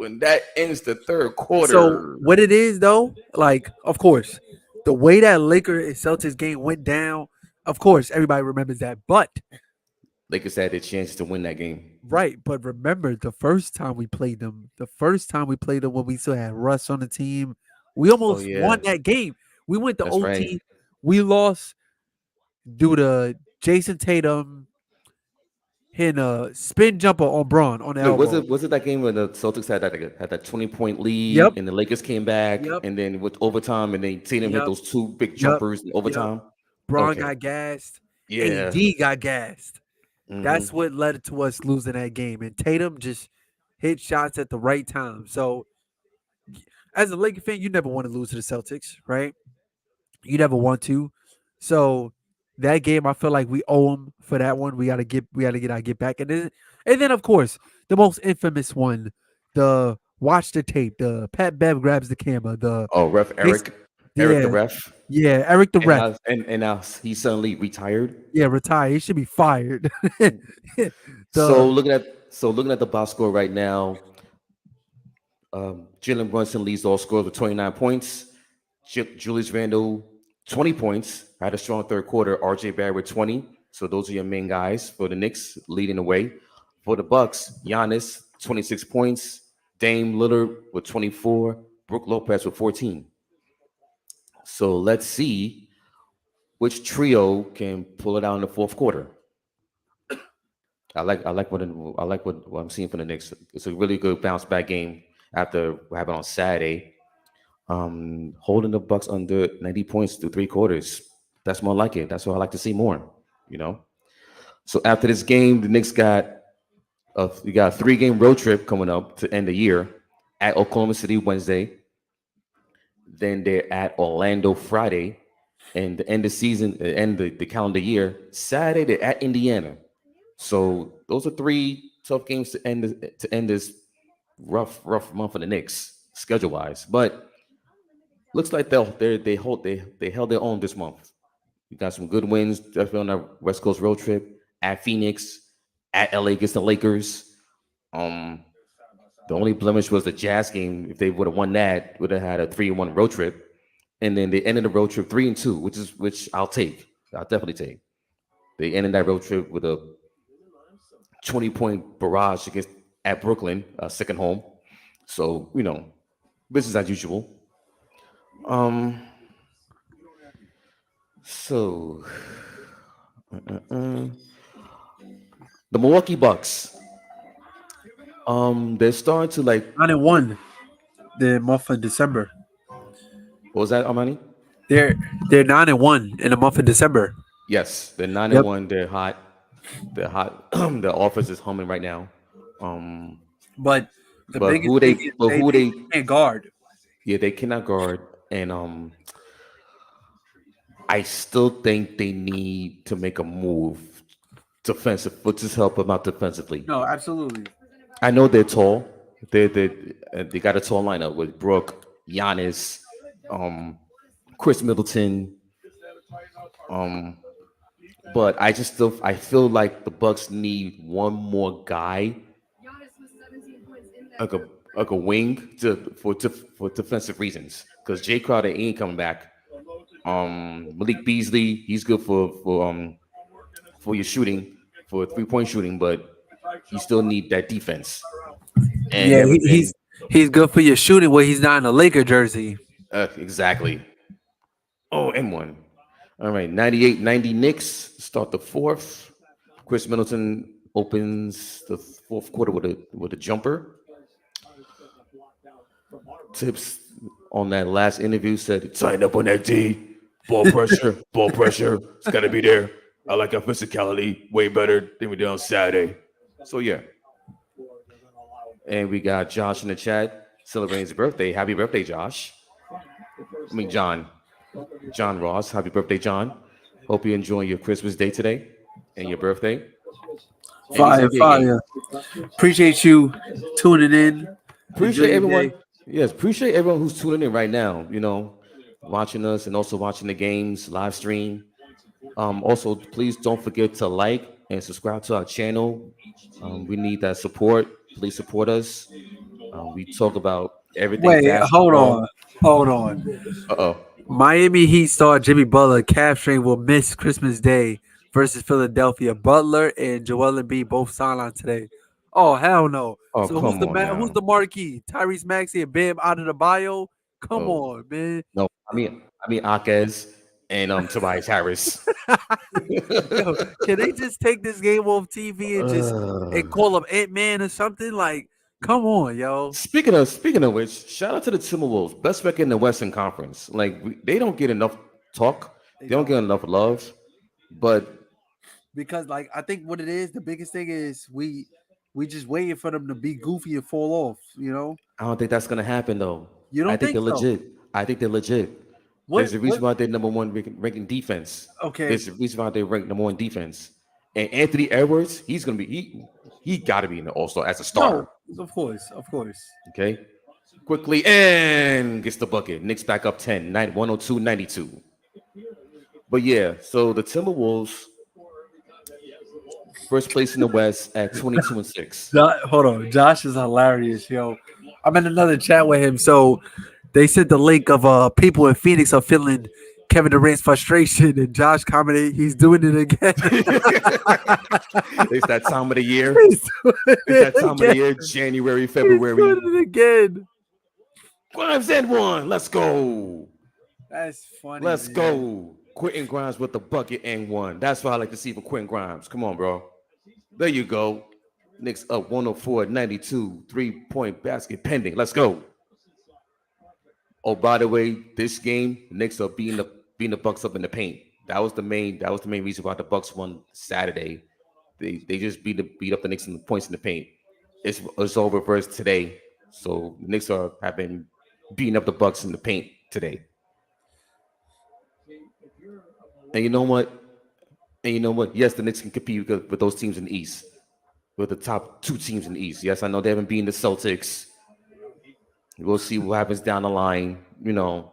And that ends the third quarter. So what it is though, like of course, the way that Laker and Celtics game went down, of course everybody remembers that. But Lakers had their chance to win that game. right, but remember the first time we played them, when we still had Russ on the team, we almost yeah. won that game. We went to That's OT. right. We lost due to Jason Tatum hitting a spin jumper on Braun on the Wait, elbow. was it that game when the Celtics had that 20-point lead, Yep. and the Lakers came back, Yep. and then with overtime, and then Tatum hit Yep. those two big Yep. jumpers in overtime? Braun Okay. got gassed. Yeah. AD got gassed. Mhm. That's what led to us losing that game. And Tatum just hit shots at the right time. So, as a Laker fan, you never want to lose to the Celtics, right? You never want to. So that game, I feel like we owe them for that one. We gotta get our get back, and then of course the most infamous one, the watch the tape. The Pat Bev grabs the camera. The Oh, ref Eric. Eric the Yeah, ref, yeah. Eric the and ref. now he suddenly retired. Yeah, retire. He should be fired. So the looking at the box score right now, Jalen Brunson leads all scorers with 29 points. Julius Randle, 20 points. Had a strong third quarter. RJ Barrett, 20. So those are your main guys for the Knicks leading the way. For the Bucks, Giannis, 26 points. Dame Lillard with 24. Brook Lopez with 14. So let's see which trio can pull it out in the fourth quarter. I like what I'm seeing from the Knicks. It's a really good bounce back game after what happened on Saturday. Holding the Bucks under 90 points through three quarters. That's more like it. That's what I like to see more. You know. So after this game, the Knicks we got a 3-game road trip coming up to end the year at Oklahoma City Wednesday. Then they're at Orlando Friday, and the end of season, end the calendar year Saturday. They're at Indiana. So those are three tough games to end this rough month for the Knicks schedule wise. But looks like they held their own this month. We got some good wins definitely on our West Coast road trip at Phoenix, at LA against the Lakers. Um, the only blemish was the Jazz game. If they would have won that, would have had a 3-1 road trip. And then they ended the road trip 3-2, which I'll take. I'll definitely take. They ended that road trip with a 20-point barrage against at Brooklyn, second home. So business as usual. Um, so the Milwaukee Bucks. They're starting to like. 9-1. The month of December. What was that, Armani? They're 9-1 in the month of December. Yes, they're nine Yep. and one. They're hot. They're hot. The offense is humming right now. Um, But the but biggest who thing they? is But who they they? can't guard. Yeah, they cannot guard. And I still think they need to make a move defensive. Let's just help them out defensively. No, absolutely. I know they're tall. They got a tall lineup with Brooke, Giannis, um, Chris Middleton. Um, but I feel like the Bucks need one more guy, like a wing for defensive reasons. Because Jay Crowder ain't coming back. Malik Beasley, he's good for your shooting, for 3-point shooting, but you still need that defense. And Yeah, never been he's good for your shooting where he's not in a Laker jersey. exactly. Oh, M1. All right, 98-90 Knicks start the fourth. Chris Middleton opens the fourth quarter with a jumper. Tips on that last interview said, "Tighten up on that D. Ball pressure, ball pressure. It's got to be there. I like our physicality way better than we did on Saturday." So yeah. And we got Josh in the chat celebrating his birthday. Happy birthday, Josh. I mean, John Ross. Happy birthday, John. Hope you enjoy your Christmas day today and your birthday. And these Fire, NBA games. fire. Appreciate you tuning in. Enjoy Appreciate your everyone. day. Yes, appreciate everyone who's tuning in right now. Watching us and also watching the games live stream. Also, please don't forget to like and subscribe to our channel. We need that support. Please support us. We talk about everything Wait, hold basketball. on. Hold on. Uh-oh. Miami Heat star Jimmy Butler calf strain will miss Christmas Day versus Philadelphia. Butler and Joel Embiid both sidelined today. Oh hell no! Oh, So who's come on who's now. the marquee? Tyrese Maxey and Bam out of the bio. Come Oh, on, man. no. I mean Akez and Tobias Harris. Yo, can they just take this game off TV and just Uh, call him Ant Man or something? Like, come on, yo. speaking of which, shout out to the Timberwolves, best record in the Western Conference. Like they don't get enough talk. They They don't get don't. enough love. But Because like I think what it is, the biggest thing is we just waiting for them to be goofy and fall off. I don't think that's gonna happen though. You I don't think think they're so? legit. I think they're legit. What There's a reason what? why they're number one ranking defense. Okay, There's a reason why they rank number one defense. And Anthony Edwards, he's gonna be he got to be in the All Star as a starter. no, of course, of course. Okay. quickly and gets the bucket. Knicks back up 10, 102-92. But yeah, so the Timberwolves first place in the West at 22-6. Hold on, Josh is hilarious, yo. I'm in another chat with him, so they sent the link of people in Phoenix are feeling Kevin Durant's frustration, and Josh commented, "He's doing it again." It's that time of the year. He's doing It's that it time of the again. year, January, He's February. doing it again. Grimes and one. Let's go. That's funny. Let's Man. go. Quentin Grimes with the bucket and one. That's what I like to see from Quentin Grimes. Come on, bro. There you go. Knicks up 104-92. 3-point basket pending. Let's go. Oh, by the way, this game, Knicks are beating the Bucks up in the paint. That was the main reason why the Bucks won Saturday. They just beat up the Knicks in the points in the paint. It's over first today. So the Knicks have been beating up the Bucks in the paint today. And you know what? Yes, the Knicks can compete with those teams in the East, with the top two teams in the East. Yes, I know they haven't beaten the Celtics. We'll see what happens down the line. The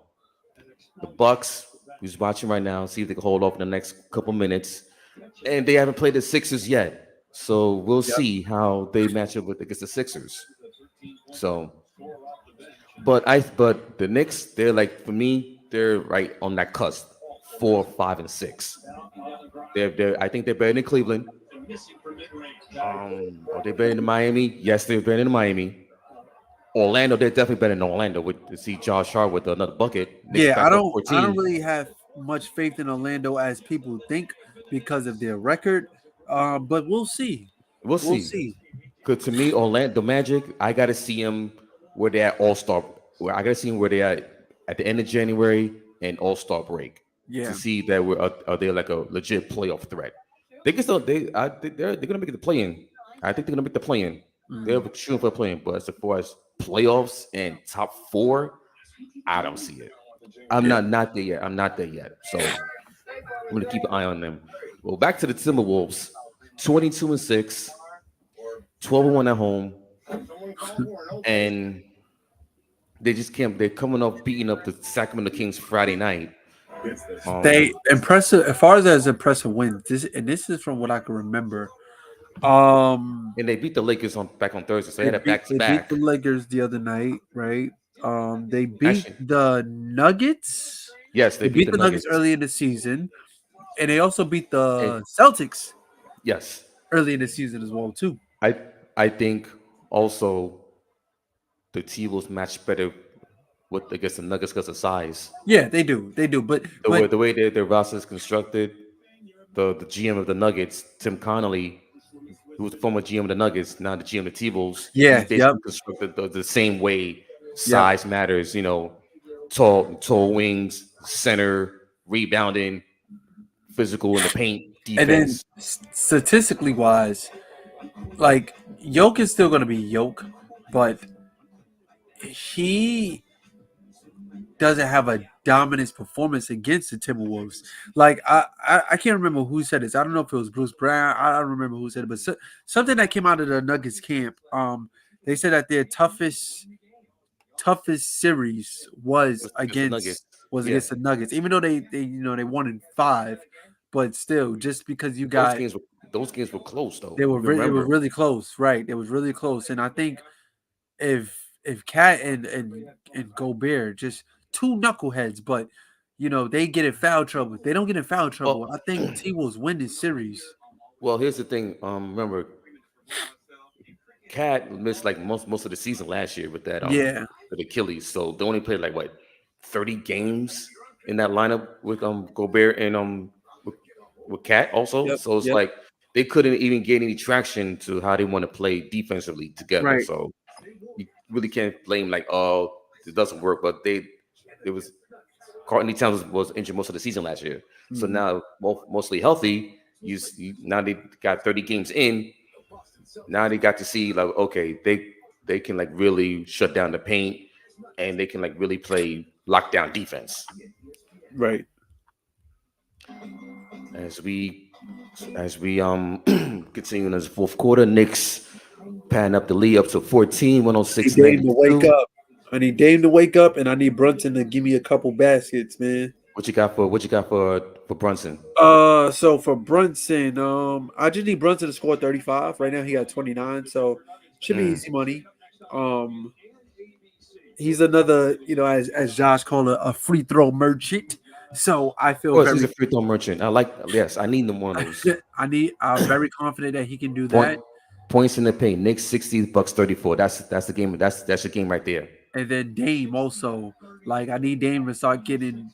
Bucks, who's watching right now, see if they can hold off in the next couple minutes. And they haven't played the Sixers yet. So we'll see how they match up against the Sixers. So, but the Knicks, they're like, for me, they're right on that cusp, 4, 5, and 6. I think they're better than Cleveland. Are they better than Miami? Yes, they're better than Miami. Orlando, they're definitely better than Orlando. To see Josh Hart with another bucket. Knicks Yeah, back I up don't 14. really have much faith in Orlando as people think because of their record. But we'll see. We'll We'll see. see. Because to me, Orlando Magic, I got to see them where they're at All-Star. Where I got to see them where they're at the end of January and All-Star break Yeah. to see that are they like a legit playoff threat. They can still I think they're gonna make it the play-in. I think they're gonna make the play-in. They're shooting for the play-in, but as far as playoffs and top 4, I don't see it. I'm not there yet. I'm not there yet. So I'm gonna keep an eye on them. Well, back to the Timberwolves, 22-6, 12-1 at home, and they just can't. They're coming off beating up the Sacramento Kings Friday night. They impressive as far as impressive wins. This is from what I can remember. And they beat the Lakers back on Thursday, so they had a back to They beat back. the Lakers the other night, right? They beat Actually, the Nuggets. yes, they They beat beat the the Nuggets Nuggets. early in the season, and they also beat And the Celtics yes, early in the season as well too. I I think also the T-Wolves match better with against the Nuggets because of size. Yeah, they do. They do. But The way their roster is constructed, the GM of the Nuggets, Tim Connolly, who was the former GM of the Nuggets, now the GM of the T-Wolves, yeah, he's basically constructed the same way. Yep. Size matters, tall wings, center, rebounding, physical in the paint, And then defense. statistically wise, like Yoke is still going to be Yoke, but he doesn't have a dominance performance against the Timberwolves. Like I can't remember who said this. I don't know if it was Bruce Brown. I don't remember who said it, but something that came out of the Nuggets camp. They said that their toughest series was It's the Nuggets. Yeah, against the Nuggets, even though they won in 5, but still, just because you those got games were those games were close though. they were You it was remember? really close, right? It was really close, and I think if Cat and Gobert just two knuckleheads, but they get in foul trouble. If they don't get in foul trouble, I think T Wolves win this series. Well, here's the thing. Remember, Cat missed like most of the season last year with that Yeah. with Achilles. So they only played like what 30 games in that lineup with Gobert and with Cat also. Yep. So it's Yep. like they couldn't even gain any traction to how they want to play defensively together. Right. So you really can't blame like, oh, it doesn't work. But it was Carlton Towns was injured most of the season last year. So Mhm. now mostly healthy. Now they got 30 games in. Now they got to see like, okay, they can like really shut down the paint and they can like really play lockdown defense. Right. As we continue in this fourth quarter, Knicks pan up the lead up to 14, They need to wake 106-92. up. I need Dame to wake up, and I need Brunson to give me a couple baskets, man. What you got for Brunson? So for Brunson, I just need Brunson to score 35. Right now he got 29, so should be Mm. easy money. Um, he's another, as Josh called a free throw merchant. So I Of feel course, he's very, a free throw merchant. Yes, I need them one of those. I'm very confident that he can do Point that. points in the paint. Knicks 60, Bucks 34. That's the game. That's the game right there. And then Dame also, like I need Dame to start getting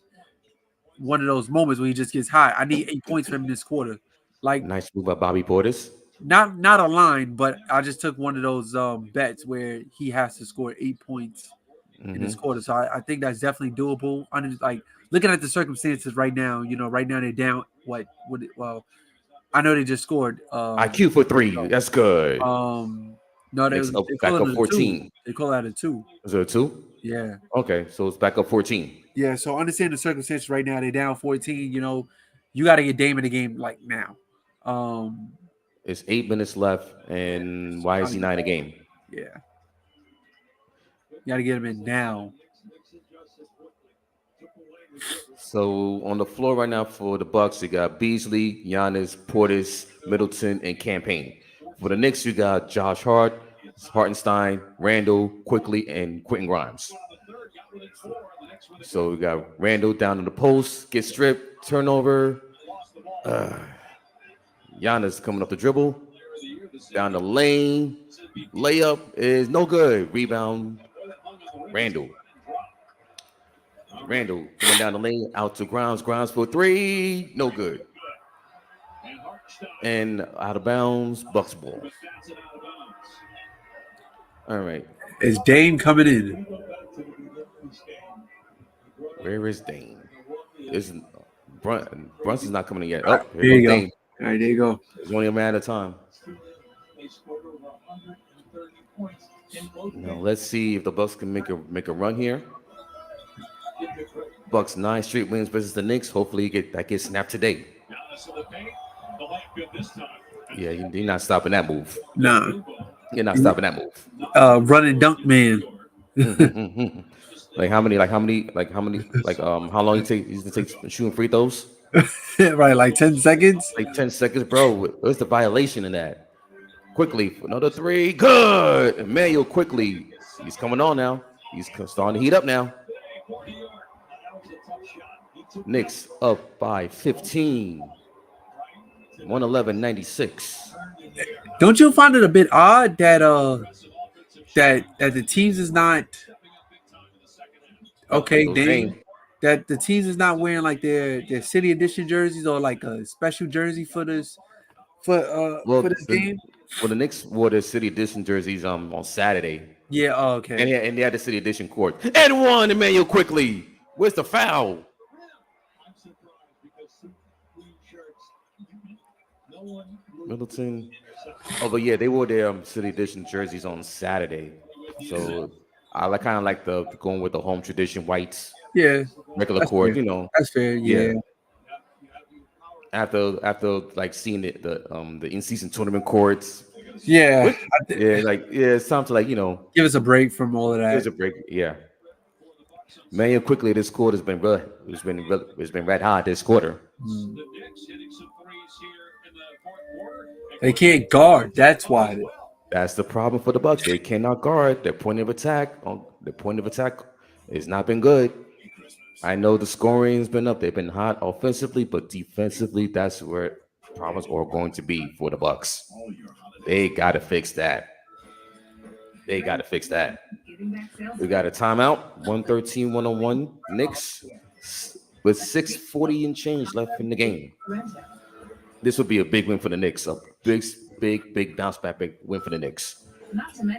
one of those moments where he just gets hot. I need 8 points from him this quarter. Like Nice move by Bobby Portis. not a line, but I just took one of those bets where he has to score 8 points in this Hmm. quarter. So I think that's definitely doable. Under like looking at the circumstances right now, right now they're down. Well, I know they just scored. IQ for three. That's good. Um, no, Next up, they back call up it a two. 14. They call that a two. Is there a two? Yeah. Okay, so it's back up 14. Yeah, so understand the circumstances right now. They're down 14. You got to get Dame in the game like now. Um, It's 8 minutes left, and why is he not in the game? yeah, you got to get him in now. So on the floor right now for the Bucks, you got Beasley, Giannis, Portis, Middleton, and Campaign. For the Knicks, you got Josh Hart, Hartenstein, Randall, Quickly, and Quentin Grimes. So we got Randall down in the post, get stripped, turnover. Uh, Giannis coming up the dribble, down the lane, layup is no good. Rebound, Randall. Randall coming down the lane, out to Grimes. Grimes for three, no good. And out of bounds, Bucks ball. All right, Is Dame coming in? where is Dame? Isn't Brunson's not coming in yet? All right, Oh, here there you comes go. Dame. All right, there you go. It's only a matter of time. Now let's see if the Bucks can make a run here. Bucks 9 straight wins versus the Knicks. Hopefully that gets snapped today. Yeah, you're not stopping that move. Nah, You're not stopping that move. running dunk man. Like how many? How long you take shooting free throws? Right, like 10 seconds. Like 10 seconds, bro. What's the violation in that? Quickly, another three. Good. Emmanuel quickly. He's coming on now. He's starting to heat up now. Knicks up by 15. 111-96. Don't you find it a bit odd that that the teams is not okay, Goes Dame? That the teams is not wearing like their city edition jerseys or like a special jersey for this Well, for this game. The Knicks wore their city edition jerseys on Saturday, Yeah. Oh, okay. and they had the city edition court. And one, Emmanuel quickly. Where's the foul? Middleton. Oh, but yeah, they wore their city edition jerseys on Saturday, so I kind of like the going with the home tradition whites, Yeah. regular That's court. fair. That's fair. Yeah. After like seeing the in season tournament courts. Yeah. It's time to Give us a break from all of that. there's a break. Yeah, man, quickly this quarter has been it's been red hot this quarter. They can't guard. That's why. That's the problem for the Bucks. They cannot guard. Their point of attack has not been good. I know the scoring has been up. They've been hot offensively, but defensively, that's where problems are going to be for the Bucks. They got to fix that. We got a timeout. 113-101. Knicks with 6:40 and change left in the game. This would be a big win for the Knicks. A big bounce back, big win for the Knicks.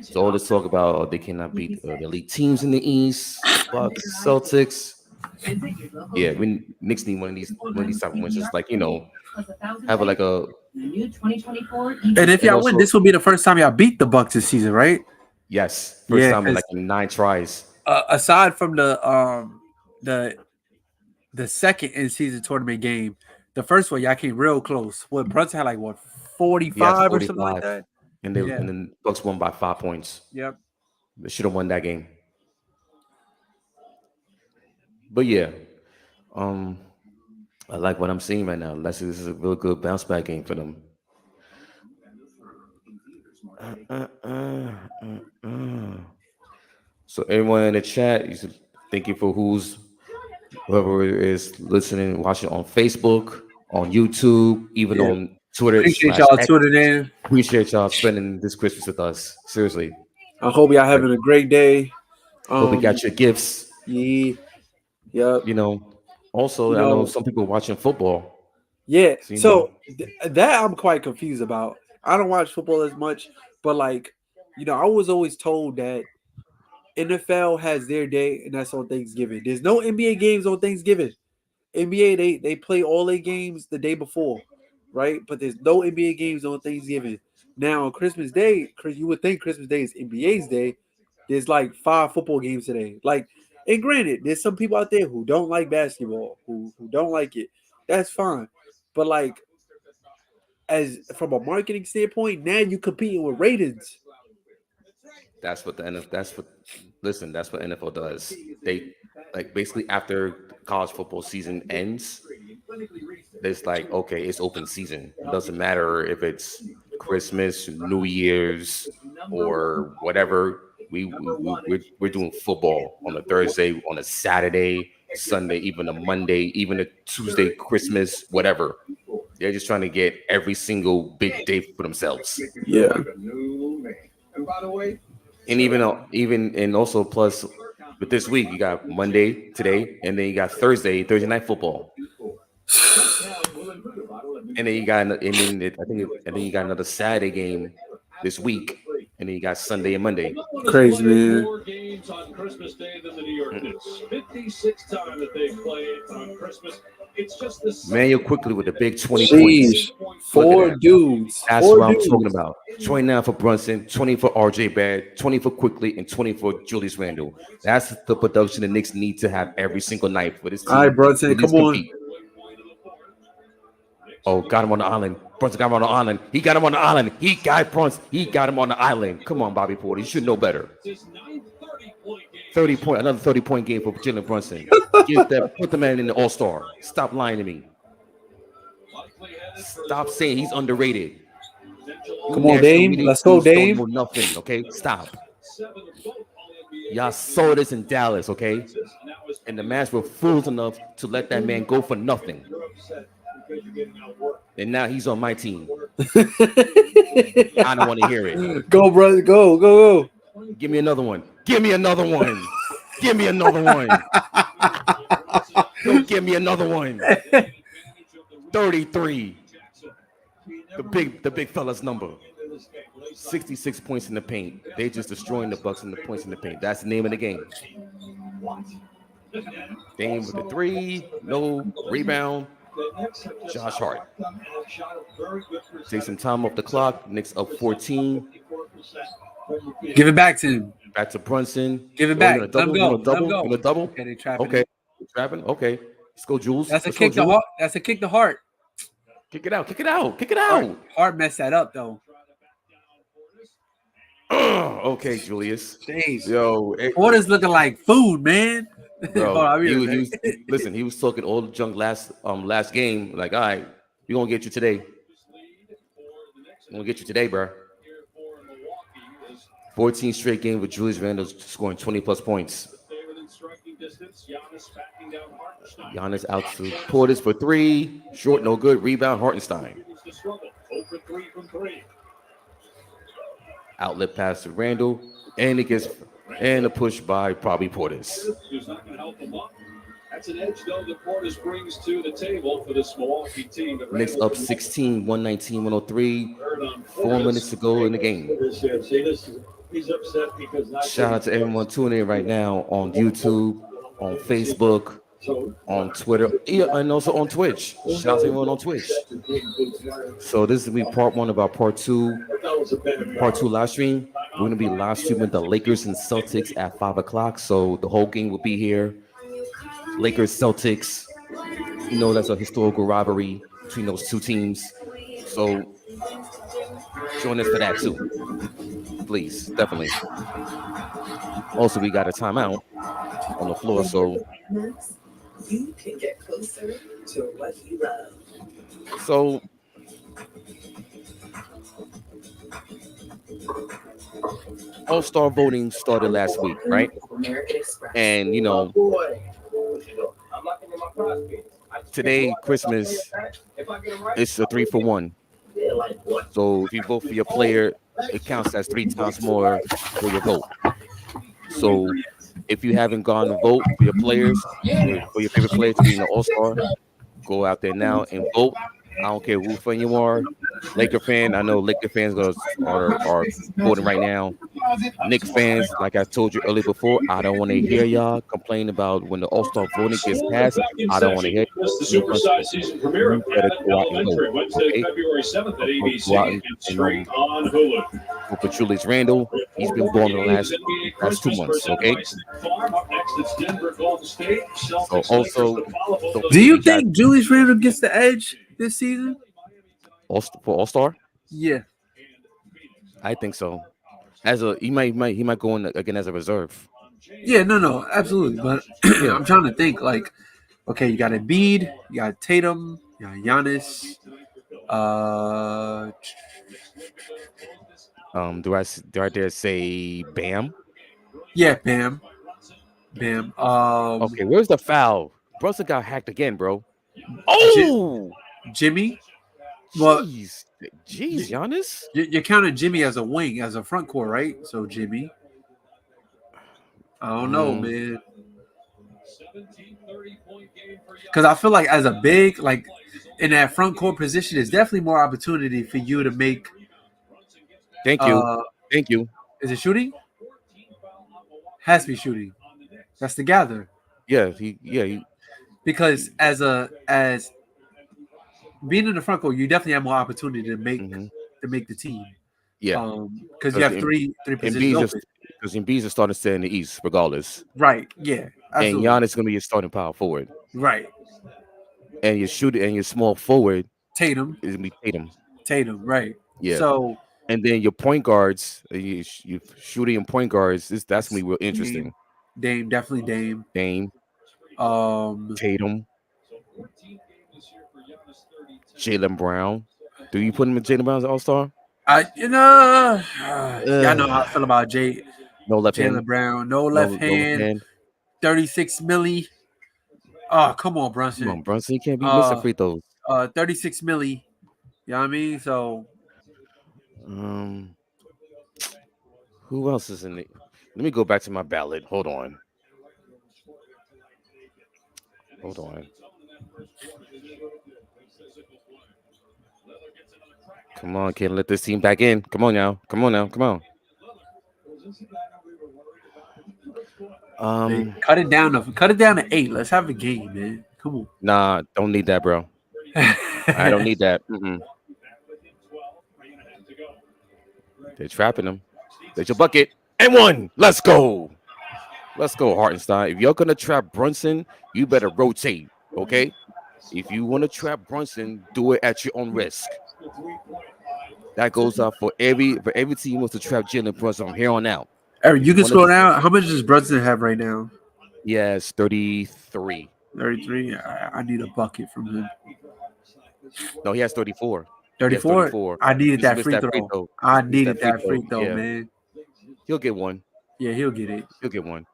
So all this talk about they cannot beat the elite teams in the East, Bucks, Celtics. Yeah, Knicks need one of these type of wins. Just have like a. And if y'all win, this will be the first time y'all beat the Bucks this season, right? Yes, first time in like 9 tries. Aside from the second in season tournament game, the first one y'all came real close. What Brunson had 45 or something like that, and then Bucks won by 5 points. Yep. They should have won that game. But yeah, um, I like what I'm seeing right now. This is a real good bounce back game for them. Uh, uh, uh, uh. So everyone in the chat, thank you for whoever is listening, watching on Facebook, on YouTube, even Yeah, on Twitter appreciate slash y'all X. tuning in. Appreciate y'all spending this Christmas with us. Seriously, I hope y'all like having a great day. hope you got your gifts. Yeah, yep. You know, also You I know know, some people watching football. yeah. So you know, So that I'm quite confused about. I don't watch football as much, but like, I was always told that NFL has their day, and that's on Thanksgiving. There's no NBA games on Thanksgiving. NBA they play all their games the day before, right? But there's no NBA games on Thanksgiving. Now on Christmas Day, you would think Christmas Day is NBA's day. There's like 5 football games today. Like, and granted, there's some people out there who don't like basketball, who don't like it. That's fine. But like, as from a marketing standpoint, now you competing with ratings. that's what the NFL. That's what. Listen, that's what NFL does. They like basically after college football season ends, it's like okay, it's open season. It doesn't matter if it's Christmas, New Year's, or whatever. We're doing football on a Thursday, on a Saturday, Sunday, even a Monday, even a Tuesday, Christmas, whatever. They're just trying to get every single big day for themselves. Yeah. And even and also plus with this week you got Monday today, and then you got Thursday night football, and then you got and then and then you got another Saturday game this week, and then you got Sunday and Monday. Crazy, man. More games on Christmas Day than the New York Knicks. 56 time that they played on Christmas. It's just the Manuel quickly with the big 20 points. Jeez. Look at Four that. dudes. That's Four what I'm dudes. talking about. 29 for Brunson, 20 for RJ Barrett, 20 for Quickly, and 20 for Julius Randle. That's the production the Knicks need to have every single night for this All right, team to Brunson, at least come on. compete. Oh, got him on the island. Brunson got him on the island. He got him on the island. He got Brunson. He got him on the island. Come on, Bobby Porter. You should know better. 30-point, another 30-point game for Jalen Brunson. Put the man in the All-Star. Stop lying to me. Stop saying he's underrated. Come on, Dame. Let's go, Dame. Don't know nothing, okay? Stop. Y'all saw this in Dallas, okay? And the Mavs were fools enough to let that man go for nothing. And now he's on my team. I don't want to hear it. Go, brother. Go. Give me another one. Give me another one. Give me another one. Go give me another one. 33. The big fella's number. 66 points in the paint. They just destroying the Bucks in the points in the paint. That's the name of the game. Dame with the 3. No rebound. Josh Hart. Take some time off the clock. Knicks up 14. Give it back to him. Back to Brunson. Give it back. Let him go. Let him go. Double. Okay, they trapping. Okay. Trapping. Okay. Let's go, Jules. That's a kick to heart. That's a kick to heart. Kick it out. Hart messed that up though. Okay, Julius. Jeez. Yo, Porter's looking like food, man. Bro, listen, he was talking all the junk last game. Like, all right, we're gonna get you today. We're gonna get you today, bro. 14 straight games with Julius Randle scoring 20 plus points. Giannis out to Portis for 3. Short, no good. Rebound, Hartenstein. Outlet pass to Randle. And it gets a push by probably Portis. That's an edge, though, that Portis brings to the table for this Milwaukee team. Knicks up 16, 119-103. 4 minutes to go in the game. Shout out to everyone tuning in right now on YouTube, on Facebook, on Twitter, and also on Twitch. Shout out to everyone on Twitch. So this will be part 1 of our part 2 live stream. We're going to be live streaming the Lakers and Celtics at 5 o'clock. So the whole game will be here. Lakers, Celtics. That's a historical rivalry between those two teams. So join us for that too. Please, definitely. Also, we got a timeout. on the floor. So You can get closer to what you love. so All-Star voting started last week, right? American Express. And Oh boy. I'm not giving my prize piece. today, Christmas, it's a 3-for-1. Yeah, like what? So if you vote for your player, it counts as 3 times more for your vote. So if you haven't gone to vote for your players, for your favorite player to be in the All-Star, go out there now and vote. I don't care who fan you are. Laker fan, I know Laker fans are voting right now. Knicks fans, like I told you earlier before, I don't want to hear y'all complain about when the All-Star voting gets passed. I don't want to hear The you. supersized season premiere of You better Path go out and vote. Elementary, Wednesday, Okay? February 7th at ABC Go out and and stream on Hulu. vote for Julius Randle. He's been balling the last NBA 2 Christmas months. presented Okay. by State Farm. Up next, it's Denver Golden State. So Celtics, also, Lakers to follow. Both don't those Do you we got think Julius Randle gets the edge this season? for All-Star? Yeah. I think so. As a he might go in again as a reserve. Yeah, no, absolutely. But Yeah. I'm trying to think like, okay, you got Embiid, you got Tatum, you got Giannis. Uh, Do I dare say Bam? yeah, Bam. Okay, where's the foul? Brunson got hacked again, bro. Ji- Oh, Jimmy. Well, jeez, Giannis. you're counting Jimmy as a wing, as a front court, right? So Jimmy. I don't know, man. Because I feel like as a big, like in that front court position, there's definitely more opportunity for you to make. Thank you. Is it shooting? Has to be shooting. That's the gather. Yeah, Because as being in the front court, you definitely have more opportunity to make the team. yeah. Because you have three positions open. Because Embiid's is starting to stay in the East, regardless. Right. Yeah. Absolutely. And Giannis is gonna be your starting power forward. Right. And your shooter and your small forward Tatum. is gonna be Tatum. Right. Yeah. So. And then your point guards, you shooting and point guards, that's gonna be real interesting. Dame, definitely Dame. Tatum. Jaylen Brown. Do you put him in Jaylen Brown's All-Star? Y'all know how I feel about No left Jaylen hand. Brown. No left hand. 36 milli. Oh, come on, Brunson. Come on, Brunson. You can't be missing free throws. 36 milli. You know what I mean? So who else is in it? Let me go back to my ballot. Hold on. Come on, can't let this team back in. Come on now. Come on. cut it down to 8. Let's have a game, man. Come on. Nah, don't need that, bro. I don't need that. They're trapping him. There's your bucket. And one. Let's go. Hartenstein. If you're gonna trap Brunson, you better rotate. Okay. If you want to trap Brunson, do it at your own risk. That goes out for every team wants to trap Jalen Brunson from here on out. Eric, you can scroll down. How much does Brunson have right now? Yes, 33. 33. I need a bucket from him. No, he has 34. 34. I needed that free throw. I needed that free throw, yeah. Man. He'll get one. Yeah, he'll get it. He'll get one.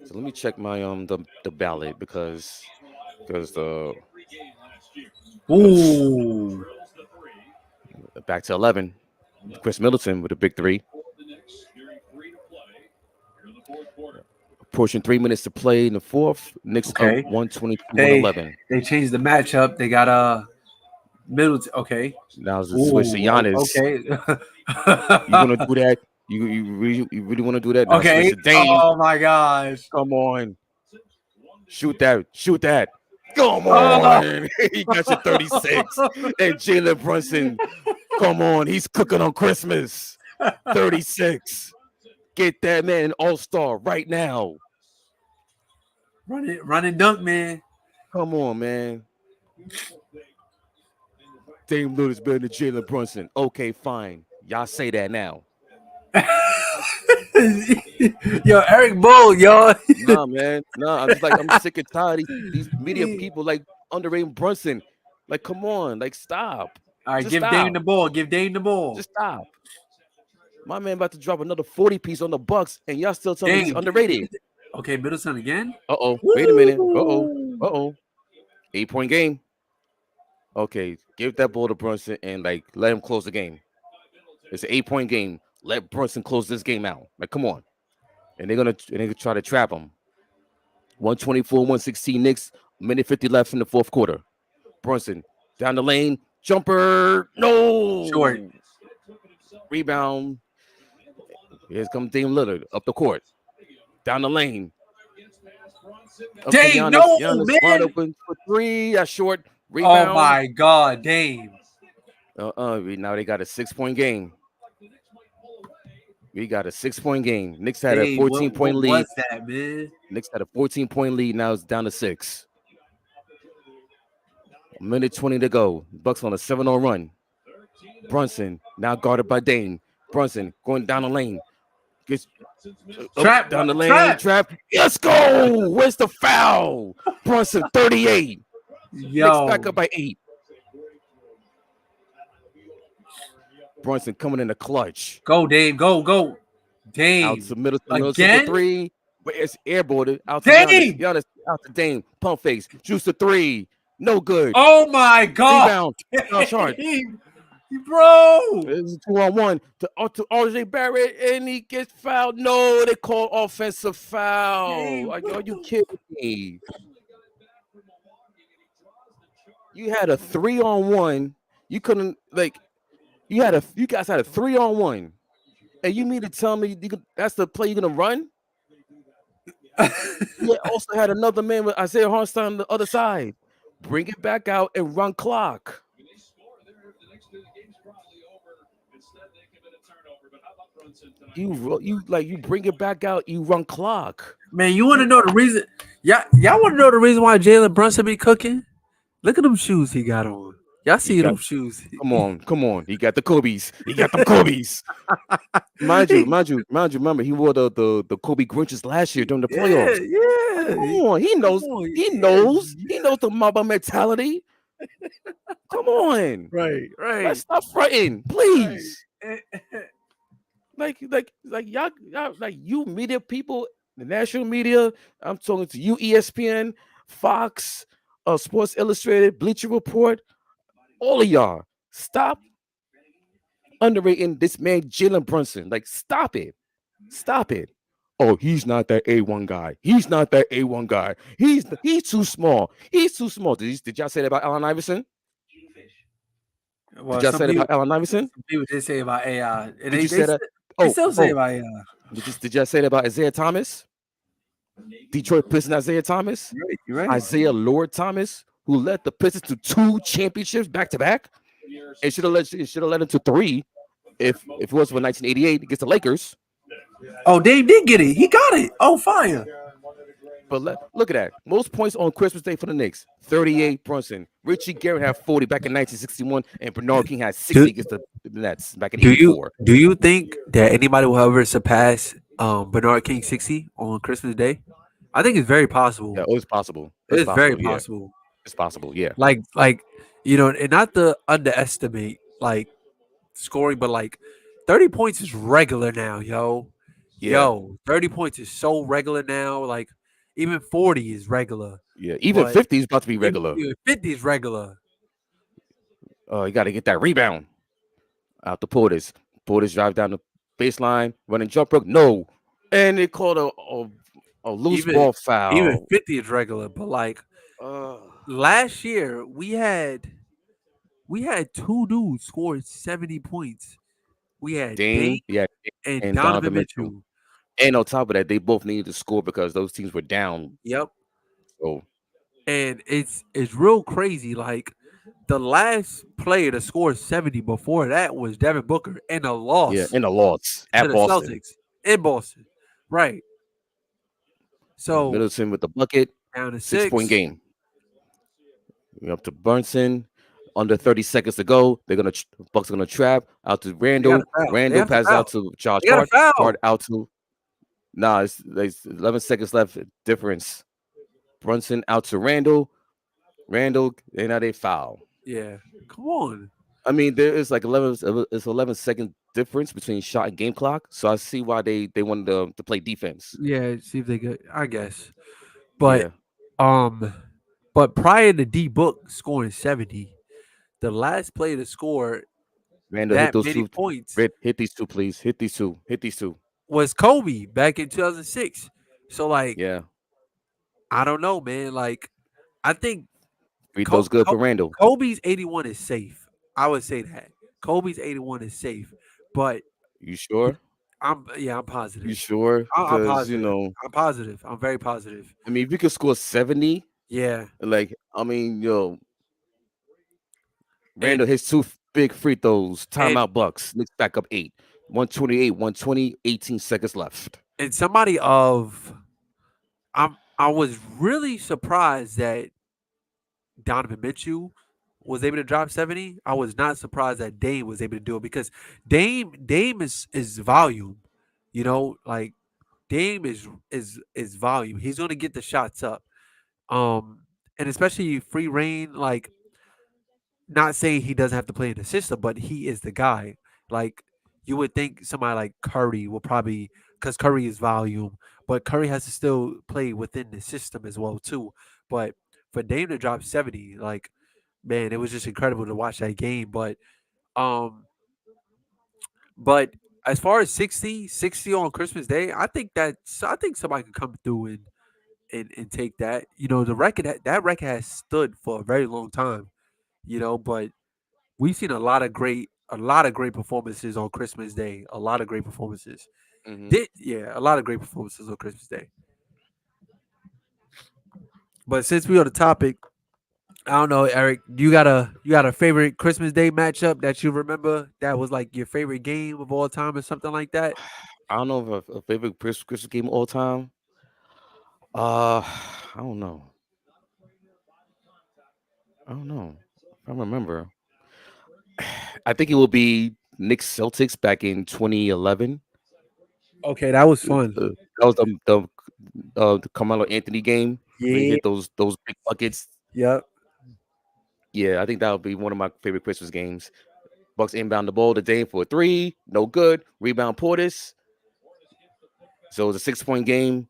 So let me check my the ballot because the back to 11. Chris Middleton with a big 3. Approaching 3 minutes to play in the fourth. Knicks up 122-111. They changed the matchup. They got Middleton. Okay. Now it's a switch to Giannis. Okay. You gonna do that? You really want to do that? Now okay. Switch to Dame. Oh my gosh. Come on. Shoot that. Come on. He got you 36. And Jalen Brunson. Come on. He's cooking on Christmas. 36. Get that man an All-Star right now. Run and dunk, man. Come on, man. Dame Lillard's better than Jalen Brunson. Okay, fine. Y'all say that now. Yo, Eric Bull, yo. Nah, man. Nah, I'm sick and tired of these media people like underrating Brunson. Like, come on, like stop. All right, Just give Dame stop. the ball. Give Dame the ball. Just stop. My man about to drop another 40 piece on the Bucks, and y'all still telling me he's Dame. underrated. Okay, Middleton again. Uh-oh. Wait a minute. Uh-oh. Woo! Uh-oh. 8-point game. Okay, give that ball to Brunson and like let him close the game. It's an 8-point game. Let Brunson close this game out. Like, come on. And they're gonna try to trap him. 124, 116 Knicks, minute 50 left in the fourth quarter. Brunson down the lane, jumper, Short. no rebound. Here's comes Dame Lillard up the court, down the lane. Up to Dame, Giannis. no, Giannis wide man. open for three. A short Oh rebound. my God, Dame. Now they got a 6-point game. We got a 6-point game. Knicks had a Dame, 14-point what lead. was that, man? Knicks had a 14-point lead. Now it's down to 6. A minute 20 to go. Bucks on a 7-0 run. Brunson now guarded by Dame. Brunson going down the lane. Gets Trap, down the lane. Trap. Let's go. Where's the foul? Brunson 38. Knicks back Yo, up by 8. Brunson coming in the clutch. go, Dame, go. Out Dame. to Middleton for Again? 3. But it's airboarded. Out to Dame! Giannis. Out to Dame. Pump face. Juice to 3. No good. Oh my God. Rebound. Josh Hart. Bro. It's 2-on-1 to RJ Barrett, and he gets fouled. No, they call offensive foul. Like, are you kidding me? You had a 3-on-1. You couldn't you guys had a 3-on-1, and you mean to tell me that's the play you're gonna run? You also had another man with Isaiah Hartenstein on the other side. Bring it back out and run clock. You bring it back out, you run clock. Man, you want to know the reason? Y'all want to know the reason why Jalen Brunson be cooking? Look at them shoes he got on. Y'all see them shoes? Come on. He got the Kobe's. He got them Kobe's. Mind you, remember he wore the Kobe Grinches last year during the playoffs. Yeah. Come on, he knows the Mamba mentality. Come on. Right. Let's stop fronting, please. Like y'all like you media people, the national media. I'm talking to you, ESPN, Fox, Sports Illustrated, Bleacher Report. All of y'all, stop underrating this man, Jalen Brunson. Like, stop it. Oh, he's not that A1 guy. He's too small. Did y'all say that about Allen Iverson? Well, Did y'all say that about Allen Iverson? Some people did say about AI. And Did they you say that? They still say about AI. Did y'all say that about Isaiah Thomas? Detroit Pistons Isaiah Thomas? You're right. Isaiah Lord Thomas, who led the Pistons to 2 championships back to back. It should have led him to 3 if it was for 1988 against the Lakers. Oh, Dave did get it. He got it. Oh, fire. But look at that. Most points on Christmas Day for the Knicks. 38 Brunson. Richie Garrett had 40 back in 1961, and Bernard King had 60 against the Nets back in 84. Do you think that anybody will ever surpass Bernard King 60 on Christmas Day? I think it's very possible. Yeah, it's possible. It's very yeah. possible. It's possible, yeah. Like and not to underestimate like scoring, but like 30 points is regular now, yo. Yeah. Yo, 30 points is so regular now. Like even 40 is regular. Yeah, even 50 is about to be regular. Even 50 is regular. Oh, you got to get that rebound out the Portis. Portis drive down the baseline, running jump hook. No, and they called a loose ball foul. Even 50 is regular, but like last year we had 2 dudes scored 70 points. We had Dame and Donovan Mitchell. And on top of that, they both needed to score because those teams were down. Yep. So, and it's real crazy. Like the last player to score 70 before that was Devin Booker in a loss. Yeah, in a loss at the Boston. Celtics in Boston. Right. So Middleton with the bucket. Down to 6-point game. We're up to Brunson. Under 30 seconds to go. Bucks are gonna trap out to They got a Randall. foul. They Randall have to passes foul. out to Josh They got a Hart. foul. Hart out to Nah, it's 11 seconds left. Difference. Brunson out to Randall. Randall, and now they foul. Yeah. Come on. I mean, there is like 11-second difference between shot and game clock. So I see why they wanted to play defense. Yeah, see if they could. I guess. But Yeah. um, but prior to D Book scoring 70, the last player to score Randall hit that those many two. points Hit these two, please. Hit these two. Hit these two. was Kobe back in 2006. So like, Yeah. I don't know, man. Like, I think Free throws good for Randall. Kobe's 81 is safe. I would say that Kobe's 81 is safe, but You sure? I'm You positive. sure? I'm Because positive. I'm positive. I'm very positive. I mean, if you could score 70, Yeah, like I mean, and Randall hits two big free throws. and Timeout Bucks. Knicks back up 8. 128, 120, 18 seconds left. and somebody of I was really surprised that Donovan Mitchell was able to drop 70. I was not surprised that Dame was able to do it because Dame is volume. You know, like Dame is volume. He's gonna get the shots up. And especially free reign, like not saying he doesn't have to play in the system, but he is the guy. Like you would think somebody like Curry will probably because Curry is volume, but Curry has to still play within the system as well too. But for Dame to drop 70, like man, it was just incredible to watch that game. Um but as far as 60 on Christmas Day, I think somebody could come through and take that. You know, the record that record has stood for a very long time, you know, but we've seen a lot of great performances on Christmas Day. A lot of great performances. Hmm. A lot of great performances on Christmas Day. But since we're on the topic, I don't know, Eric. You got a favorite Christmas Day matchup that you remember that was like your favorite game of all time or something like that? I don't know if a favorite Christmas game of all time. Uh, I don't know. I don't know. If I remember. I think it will be Knicks Celtics back in 2011. Okay, that was Uh, fun. that was the Carmelo Anthony game when he Yeah. hit those big buckets. Yep. Yeah, I think that would be one of my favorite Christmas games. Bucks inbound the ball to Dame for a 3, no good. Rebound Portis. So it was a 6-point game.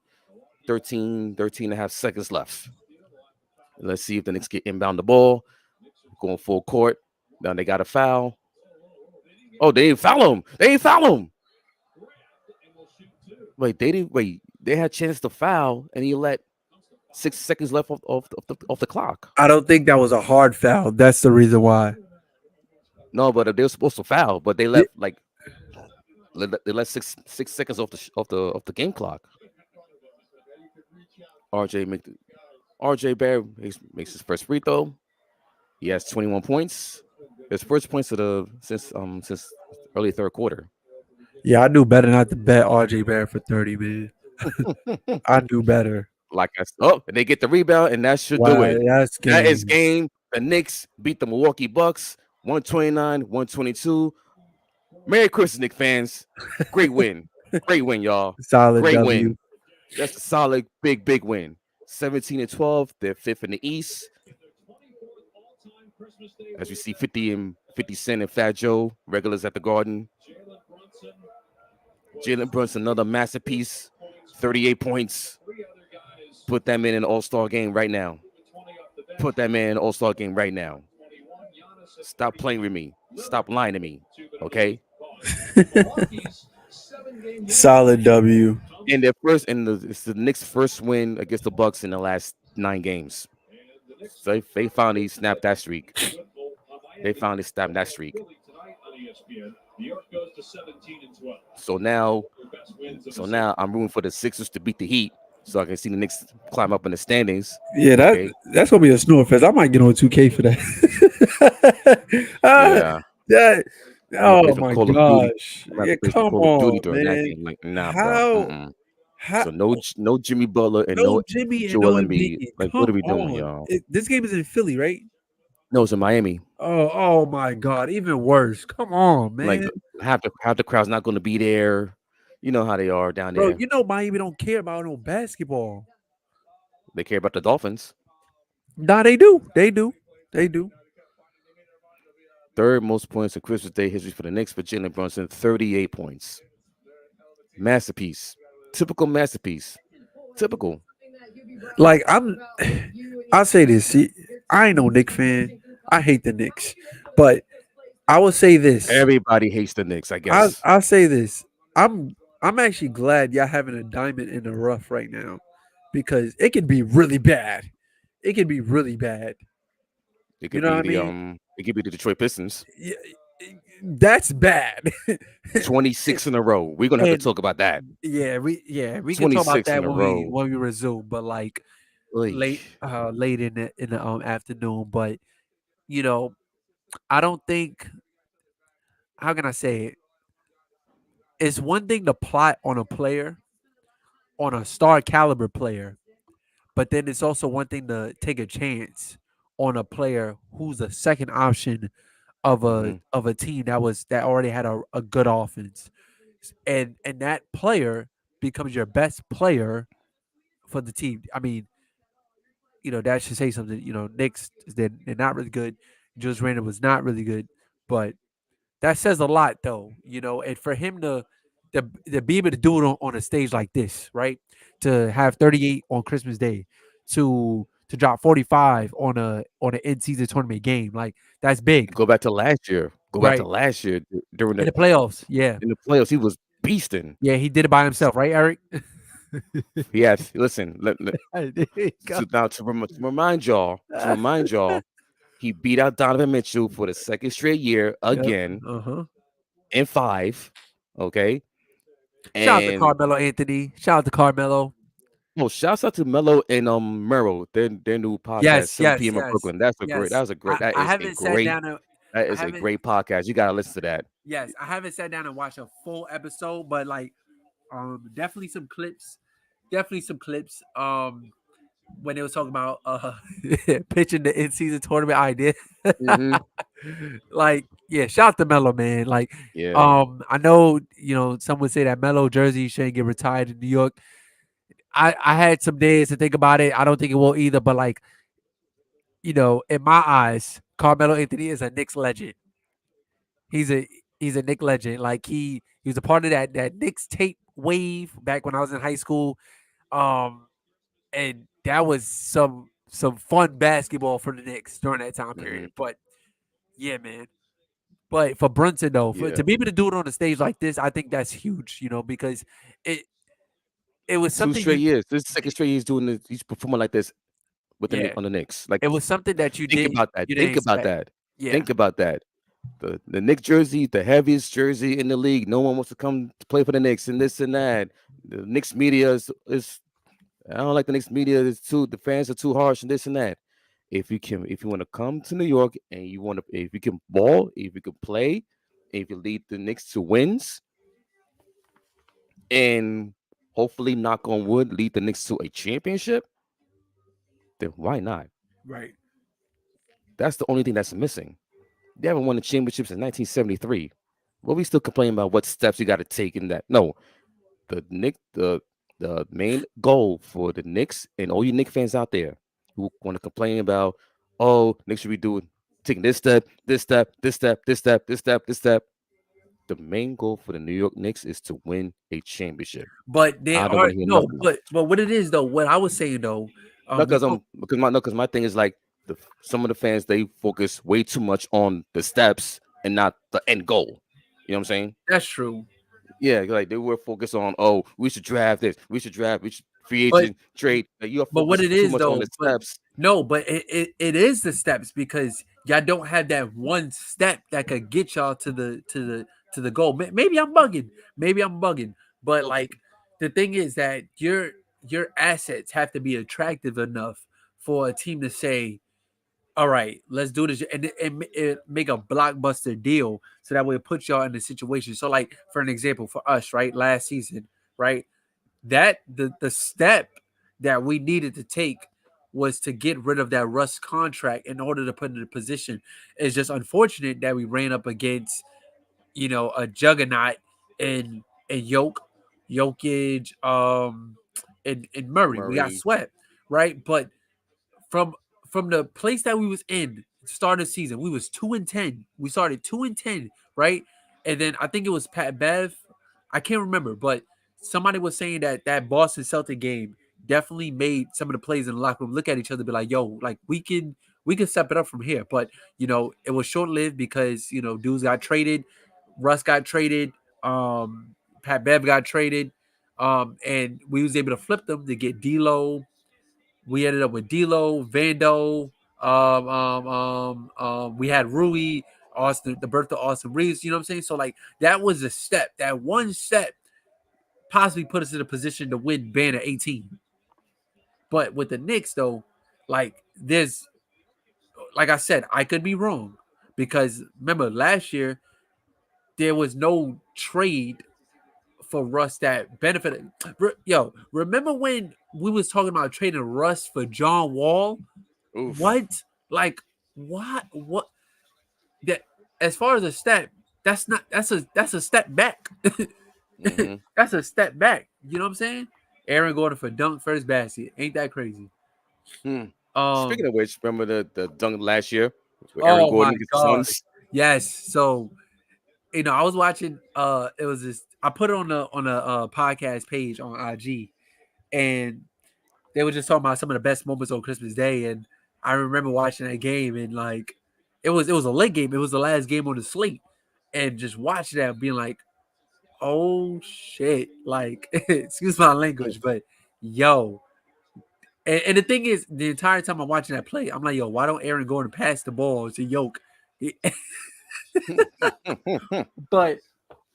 13 and a half seconds left. Let's see if the Knicks get inbound the ball. Going full court. Now they got a foul. Oh, they didn't foul him. They didn't foul him. Wait, they didn't. Wait, they had a chance to foul, and he let 6 seconds left off the clock. I don't think that was a hard foul. That's the reason why. No, but they were supposed to foul, but they Ye- left like they let 6 seconds off the game clock. RJ make the, RJ Barrett makes his first free throw. He has 21 points. His first points of the since early third quarter. Yeah, I knew better not to bet RJ Barrett for 30, man. I knew better. Like I said, oh, and they get the rebound, and that should do Wow, it. that's That is game. game. The Knicks beat the Milwaukee Bucks 129, 122. Merry Christmas, Knicks fans. Great win. Great win, y'all. Solid Great W. win. That's a solid, big win. 17-12. They're fifth in the East. As we see 50 and 50 Cent and Fat Joe, regulars at the Garden. Jalen Brunson, another masterpiece. 38 points. Put that man in an all-star game right now. Put that man in an all-star game right now. Stop playing with me. Stop lying to me. Okay? Solid W. And it's the Knicks' first win against the Bucks in the last 9 games. So they finally snapped that streak. They finally snapped that streak. So now I'm rooting for the Sixers to beat the Heat, so I can see the Knicks climb up in the standings. Yeah, Okay. that's gonna be a snore fest. I might get on 2K for that. Yeah. That. I'm gonna play Oh some my Call of Duty. gosh. I'm gonna Yeah, play some come Call of Duty on, during that man. game. Like, nah, bro. How? How? So no Jimmy Butler and No no Jimmy and no Joel Embiid. Embiid. Like, what Come are we doing, on. y'all? This game is in Philly, right? No, it's in Miami. Oh my God, even worse. Come on, Like man. half the crowd's not going to be there. You know how they are down Bro, there. you know Miami don't care about no basketball. They care about the Dolphins. Nah, they do. They do. They do. Third most points in Christmas Day history for the Knicks for Jalen Brunson, 38 points. Masterpiece. Typical masterpiece. Typical. Like I'll say this. See, I ain't no Knicks fan. I hate the Knicks. But I will say this. Everybody hates the Knicks, I guess. I'll say this. I'm actually glad y'all having a diamond in the rough right now because it can be really bad. It can be really bad. It You could know what be I mean? it could be the Detroit Pistons. Yeah, that's bad. 26 in a row. We're gonna have to And talk about that. we can talk about 26 in that a when we row. resume, but like Like, late in the afternoon. But you know, I don't think, how can I say it? It's one thing to plot on a player, on a star caliber player, but then it's also one thing to take a chance on a player who's a second option mhm. of a team that already had a good offense. And that player becomes your best player for the team. I mean, that should say something. Knicks, they're not really good. Julius Randle was not really good, but that says a lot, though. And for him to be able to do it on a stage like this, right? To have 38 on Christmas Day, to drop 45 on an in season tournament game, like that's big, Go back to last year. Go back to right? last year during In the the playoffs, yeah, in the playoffs. He was beasting. yeah, he did it by himself, right, Eric? He had listen. There you go. So now to remind y'all, he beat out Donovan Mitchell for the second straight year Yep. again Uh huh. in five. Okay, Shout out to and Carmelo Anthony. Shout out to Carmelo. shouts out to Mello and Murrow, their new podcast, Yes, 7 yes, p.m. in yes, Brooklyn. That's a great. yes. That I is a haven't sat great. down and That I is a haven't. great podcast. You gotta listen to that. Yes, I haven't sat down and watched a full episode, but like, definitely some clips. Definitely some clips. When they was talking about pitching the in season tournament idea. Hmm. Like, yeah, shout out to Melo, man. Like, Yeah. I know, some would say that Melo jersey shouldn't get retired in New York. I had some days to think about it. I don't think it will either, but like, in my eyes, Carmelo Anthony is a Knicks legend. He's a he's a Knicks legend. Like, he was a part of that Knicks tape wave back when I was in high school. Um, and that was some fun basketball for the Knicks during that time Hmm. period. But yeah, man. But for Brunson though, Yeah. to be able to do it on a stage like this, I think that's huge. Because it it was Two something straight you years. This is the second straight year he's doing this. He's performing like this with yeah, on the Knicks. Like, it was something that think about that. you didn't Think about expect. that. Yeah, Think about that. The Knicks jersey, the heaviest jersey in the league. No one wants to come to play for the Knicks and this and that. The Knicks media is I don't like the Knicks media. Is too the fans are too harsh and this and that. If you want to come to New York and you want to, if you can ball, if you can play, if you lead the Knicks to wins, and hopefully, knock on wood, lead the Knicks to a championship, then why not? right. That's the only thing that's missing. They haven't won a championship since 1973. What we still complaining about? What steps you got to take in that? No, the Nick the main goal for the Knicks and all you Knicks fans out there who want to complain about, oh, Knicks should be doing taking this step, this step, this step, this step, this step, this step. The main goal for the New York Knicks is to win a championship. But they I don't are want to hear no, nothing. but what it is though, what I was saying though, Not because before, I'm because my no, because my thing is like some of the fans they focus way too much on the steps and not the end goal. You know what I'm saying? that's true. Yeah, like they were focused on, oh, we should draft this, we should free But agent trade. Like, you are But what focused it too is much on though, the steps. but it is the steps because y'all don't have that one step that could get y'all to the goal. Maybe I'm bugging. Maybe I'm bugging. But So, like the thing is that your assets have to be attractive enough for a team to say, all right, let's do this and make a blockbuster deal so that way it puts y'all in the situation. So like for an example, for us, right, last season, right? That the step that we needed to take was to get rid of that Russ contract in order to put in a position. It's just unfortunate that we ran up against, a juggernaut in Jokic, and Murray. We got Murray. swept, right? But from from the place that we was in start of the season, we was 2-10. We started 2-10, right? And then I think it was Pat Bev. I can't remember, but somebody was saying that that Boston Celtic game definitely made some of the players in the locker room look at each other, and be like, "Yo, like we can step it up from here." But it was short lived because dudes got traded, Russ got traded, Pat Bev got traded, and we was able to flip them to get D'Lo. We ended up with D'Lo, Vando. We had Rui, Austin, the birth of Austin Reeves. You know what I'm saying? So like that was a step. That one step possibly put us in a position to win Banner 18. But with the Knicks though, like like I said, I could be wrong because remember last year there was no trade for Russ that benefited. Yo, remember when we was talking about trading Russ for John Wall? Oof. What? Like what? What? That as far as a step, that's not. That's a step back. Hmm. That's a step back. You know what I'm saying? Aaron Gordon for dunk first basket. Ain't that crazy? Hmm. Speaking Um. of which, remember the dunk last year with Aaron Oh my Gordon against the god. Suns? Yes. So I was watching. It was this. I put it on a podcast page on IG, and they were just talking about some of the best moments on Christmas Day, and I remember watching that game, and like it was a late game. It was the last game on the slate, and just watching that, being like, "Oh shit!" Like, excuse my Hmm. language, but yo, and the thing is, the entire time I'm watching that play, I'm like, "Yo, why don't Aaron Gordon pass the ball to Yoke?" But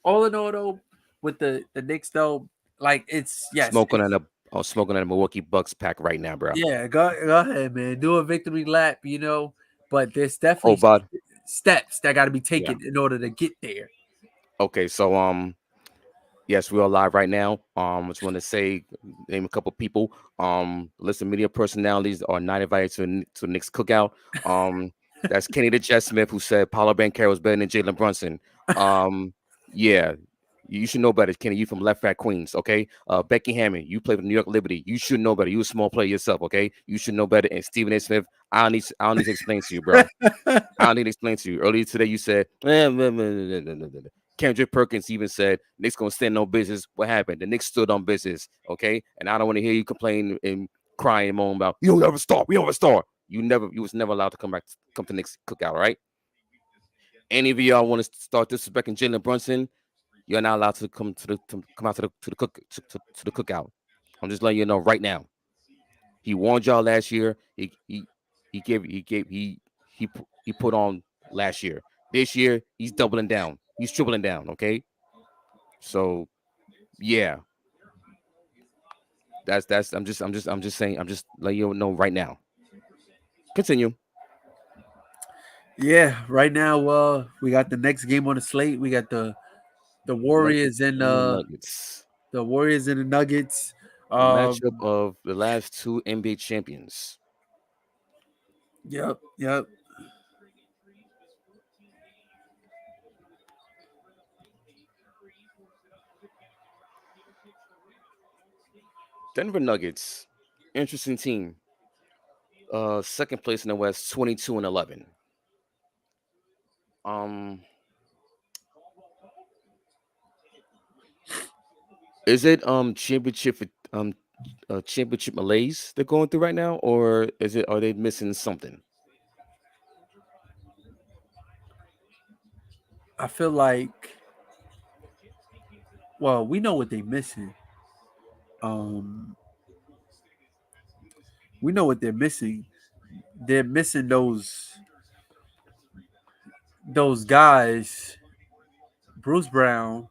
all in all, though, with the Knicks, though, like it's yes, Smoking on it's a smoking on a Milwaukee Bucks pack right now, bro. yeah, go ahead, man. Do a victory lap, but there's Oh, definitely but steps that got to be yeah. taken in order to get there. Okay, so yes, we are live right now. I just want to say, name a couple people. List of media personalities are not invited to Nick's cookout. Um, that's Kenny the Jet Smith who said Paulo Banchero was better than Jalen Brunson. Um, yeah, you should know better, Kenny. You from Left Fat Queens, okay? Becky Hammond, you play with New York Liberty. You should know better. You a small player yourself, okay? You should know better. And Stephen A. Smith, I don't need to explain to you, bro. I don't need to explain to you. Earlier today, you said, Kendrick Perkins even said, Knicks going to stand on business. What happened? The Knicks stood on business, okay? And I don't want to hear you complain and cry and moan about, you don't ever start. We don't ever start. You was never allowed to come to Knicks cookout, all right? Any of y'all want to start disrespecting Jalen Brunson, you're not allowed to come out to the cookout. I'm just letting you know right now. He warned y'all last year. He put on last year. This year he's doubling down. He's tripling down. Okay, so yeah, that's. I'm just saying. I'm just letting you know right now. Continue. Yeah, right now, we got the next game on the slate. We got the Warriors Nuggets and and the Nuggets. the Nuggets. The matchup Um, of the last two NBA champions. yep. Denver Nuggets. Interesting team. Second place in the West, 22-11. Um, is it championship malaise they're going through right now, or are they missing something? I feel like, well, we know what they're missing. Um, we know what they're missing. They're missing those guys. Bruce Brown.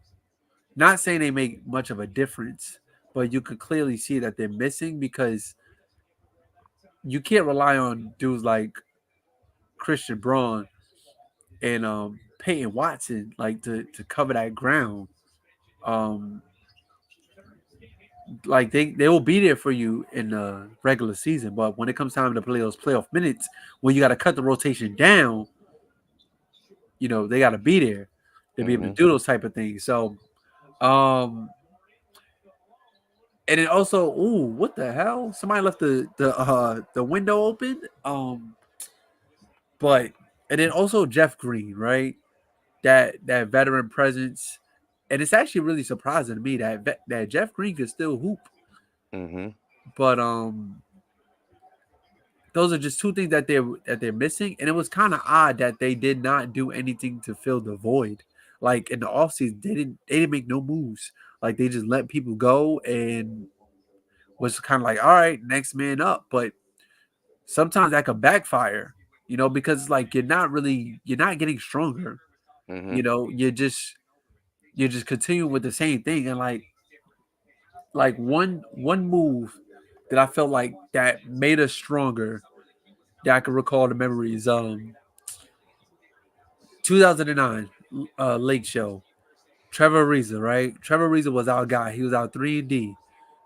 Not saying they make much of a difference, but you could clearly see that they're missing because you can't rely on dudes like Christian Braun and Peyton Watson like to cover that ground. Um, like they will be there for you in the regular season, but when it comes time to play those playoff minutes, when you got to cut the rotation down, they got to be there to be able to Mm-hmm. do those type of things. So, um, and then also, ooh, what the hell? Somebody left the window open. But and then also Jeff Green, right? That veteran presence, and it's actually really surprising to me that Jeff Green could still hoop. Mm-hmm. But those are just two things that they're missing, and it was kind of odd that they did not do anything to fill the void. Like in the offseason, they didn't make no moves. Like they just let people go and was kind of like, all right, next man up. But sometimes that could backfire, because it's like you're not getting stronger. Mm-hmm. You're just continuing with the same thing, and like one move that I felt like that made us stronger that I can recall the memories. 2009 Lake Show. Trevor Ariza, right? Trevor Ariza was our guy. He was our 3-and-D,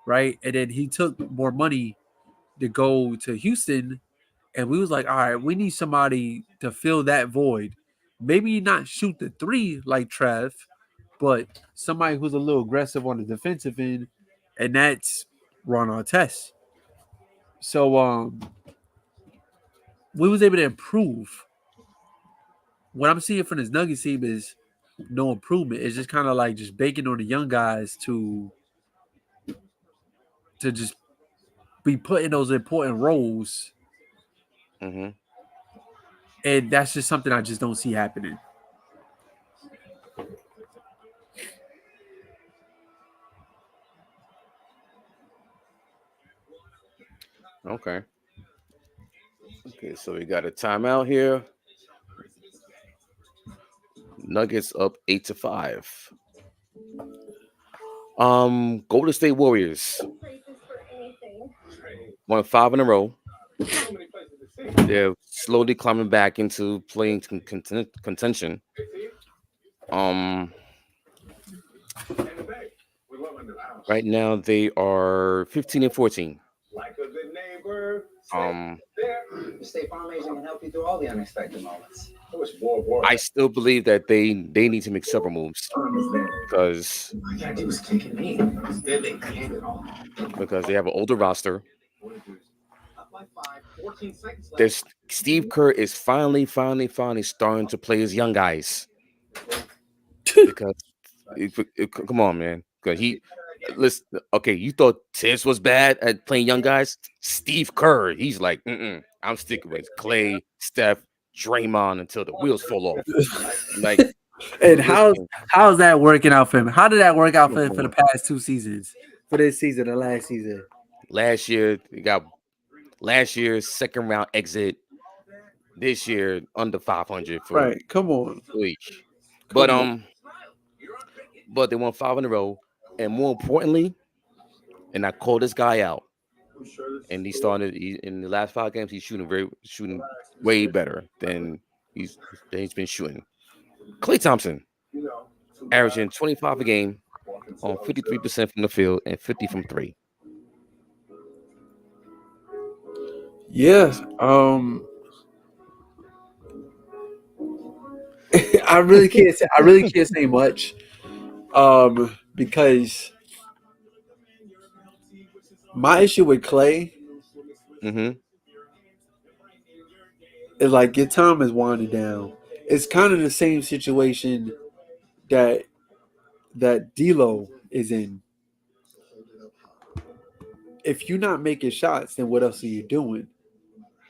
right? And then he took more money to go to Houston, and we was like, all right, we need somebody to fill that void. Maybe not shoot the three like Trev, but somebody who's a little aggressive on the defensive end, and that's Ron Artest. So we was able to improve. What I'm seeing from this Nuggets team is no improvement. It's just kind of like just baking on the young guys to just be put in those important roles, Mm-hmm. and that's just something I just don't see happening. Okay. Okay, so we got a timeout here. Nuggets up 8-5. Golden State Warriors won 5 in a row. They're slowly climbing back into playing contention. Um, right now they are 15-14. Like a good neighbor. Um, State Farm agent can help you through all the unexpected moments. I still believe that they need to make several moves because That dude was kicking me. they have an older roster. There's Steve Kerr is finally starting to play his young guys because come on, man. Because listen, okay, you thought Tiz was bad at playing young guys. Steve Kerr, he's like, I'm sticking with Clay, Steph, Draymond until the wheels fall off. Like, And listen, how's that working out for him? How did that work out for him for the come on. past 2 seasons? For this season and last season? Last year, we got last year's second round exit. This year, under 500 for Right. Come on. each. Come on. But they won 5 in a row, and more importantly, and I called this guy out. And in the last 5 games. He's shooting way better than he's been shooting. Klay Thompson averaging 25 a game on 53% from the field and 50 from three. Yeah. I really can't say. I really can't say much. Because my issue with Clay Mm-hmm. is like your time is winding down. It's kind of the same situation that D'Lo is in. If you're not making shots, then what else are you doing?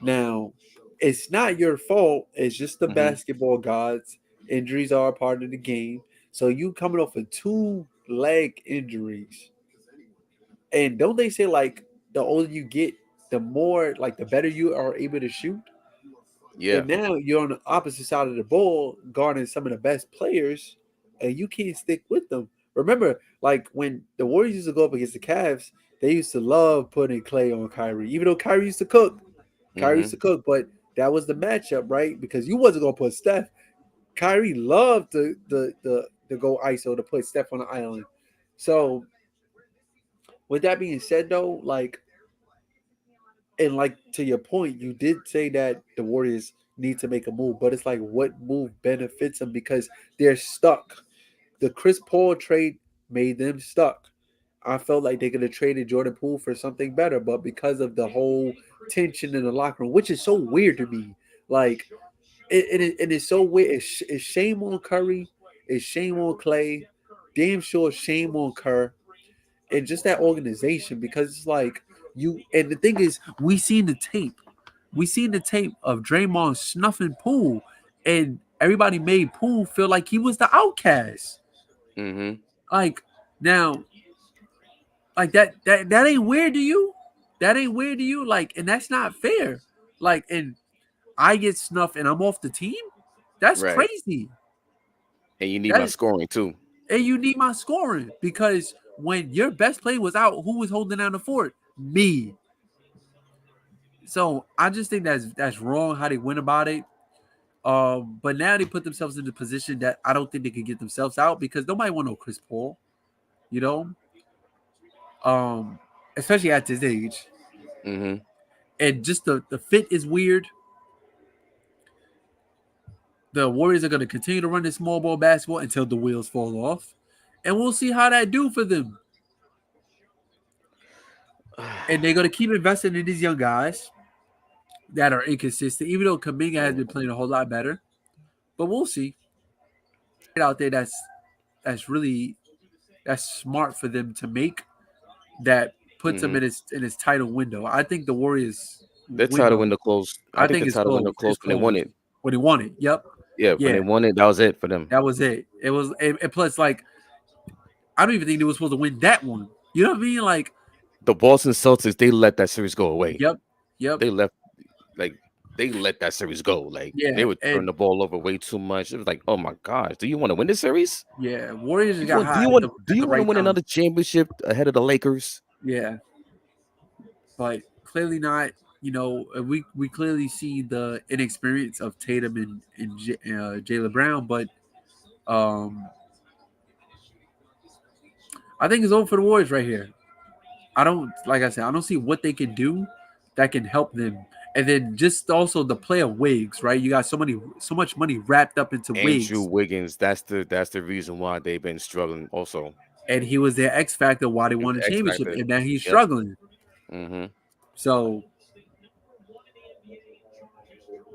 Now, it's not your fault. It's just the Mm-hmm. basketball gods. Injuries are a part of the game. So you coming off of 2 leg injuries. And don't they say like the older you get, the more like the better you are able to shoot? Yeah. And now you're on the opposite side of the ball, guarding some of the best players, and you can't stick with them. Remember, like when the Warriors used to go up against the Cavs, they used to love putting Clay on Kyrie, even though Kyrie used to cook. Kyrie used to cook, but that was the matchup, right? Because you wasn't gonna put Steph. Kyrie loved to go ISO to put Steph on the island. So With that being said, though, like, and like to your point, you did say that the Warriors need to make a move, but it's like, what move benefits them because they're stuck. The Chris Paul trade made them stuck. I felt like they could have traded Jordan Poole for something better, but because of the whole tension in the locker room, which is so weird to me, like it is so weird. It's shame on Curry, it's shame on Clay, damn sure shame on Kerr, and just that organization because it's like you. And the thing is, we seen the tape of Draymond snuffing Poole, and everybody made Poole feel like he was the outcast. Mm-hmm. Like now, like that ain't weird to you. That ain't weird to you. Like, and that's not fair. Like, and I get snuffed and I'm off the team. That's Right. crazy. And you need That my is, scoring too. and you need my scoring because when your best player was out, who was holding down the fort? Me. So I just think that's wrong how they went about it. But now they put themselves in a position that I don't think they can get themselves out because nobody want no Chris Paul, you know. Um, Especially at this age, Mm-hmm. and just the fit is weird. The Warriors are going to continue to run this small ball basketball until the wheels fall off, and we'll see how that do for them. And they're going to keep investing in these young guys that are inconsistent, even though Kaminga has been playing a whole lot better. But we'll see. Out there, that's really that's smart for them to make. That puts them Mm-hmm. in his title window. I think the Warriors The title window. window closed. I I think think the it's title window closed. It's closed when they won closed. it. When he won it. Yep. Yeah, when Yeah. they won it, that was it for them. That was it. It was. And plus, like, I don't even think they were supposed to win that one. You know what I mean? Like, The Boston Celtics, they let that series go away. yep. Yep. They left like they let that series go. Like they Yeah. would turn And the ball over way too much. It was like, oh my gosh, do you want to win this series? yeah, Warriors just Do you got want do hot you want do at you the want to right win time. another championship ahead of the Lakers? Yeah. But clearly not. You know, we clearly see the inexperience of Tatum and Jaylen Brown, but um, I think it's over for the Warriors right here. I don't like I said, I don't see what they can do that can help them. And then just also the play of Wiggs, right? You got so much money wrapped up into Andrew Wiggs, Wiggins, that's the reason why they've been struggling also. and he was their X factor why they He was won the the X championship, factor. and now he's Yep. struggling. Hmm. So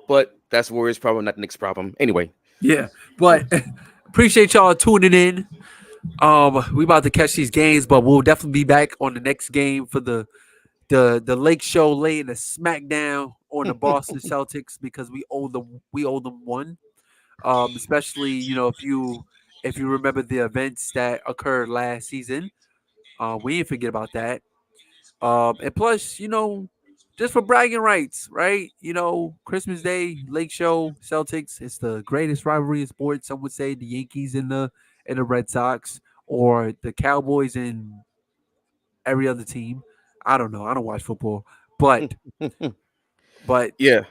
But that's Warriors' problem, not the Knicks' problem. Anyway, yeah, but appreciate y'all tuning in. We about to catch these games, but we'll definitely be back on the next game for the Lake Show laying a smackdown on the Boston Celtics because we owe them one. Especially if you remember the events that occurred last season, we didn't forget about that. And plus, just for bragging rights, right? Christmas Day, Lake Show, Celtics. It's the greatest rivalry in sports. Some would say the Yankees and the Red Sox, or the Cowboys and every other team. I don't know. I don't watch football, but but yeah,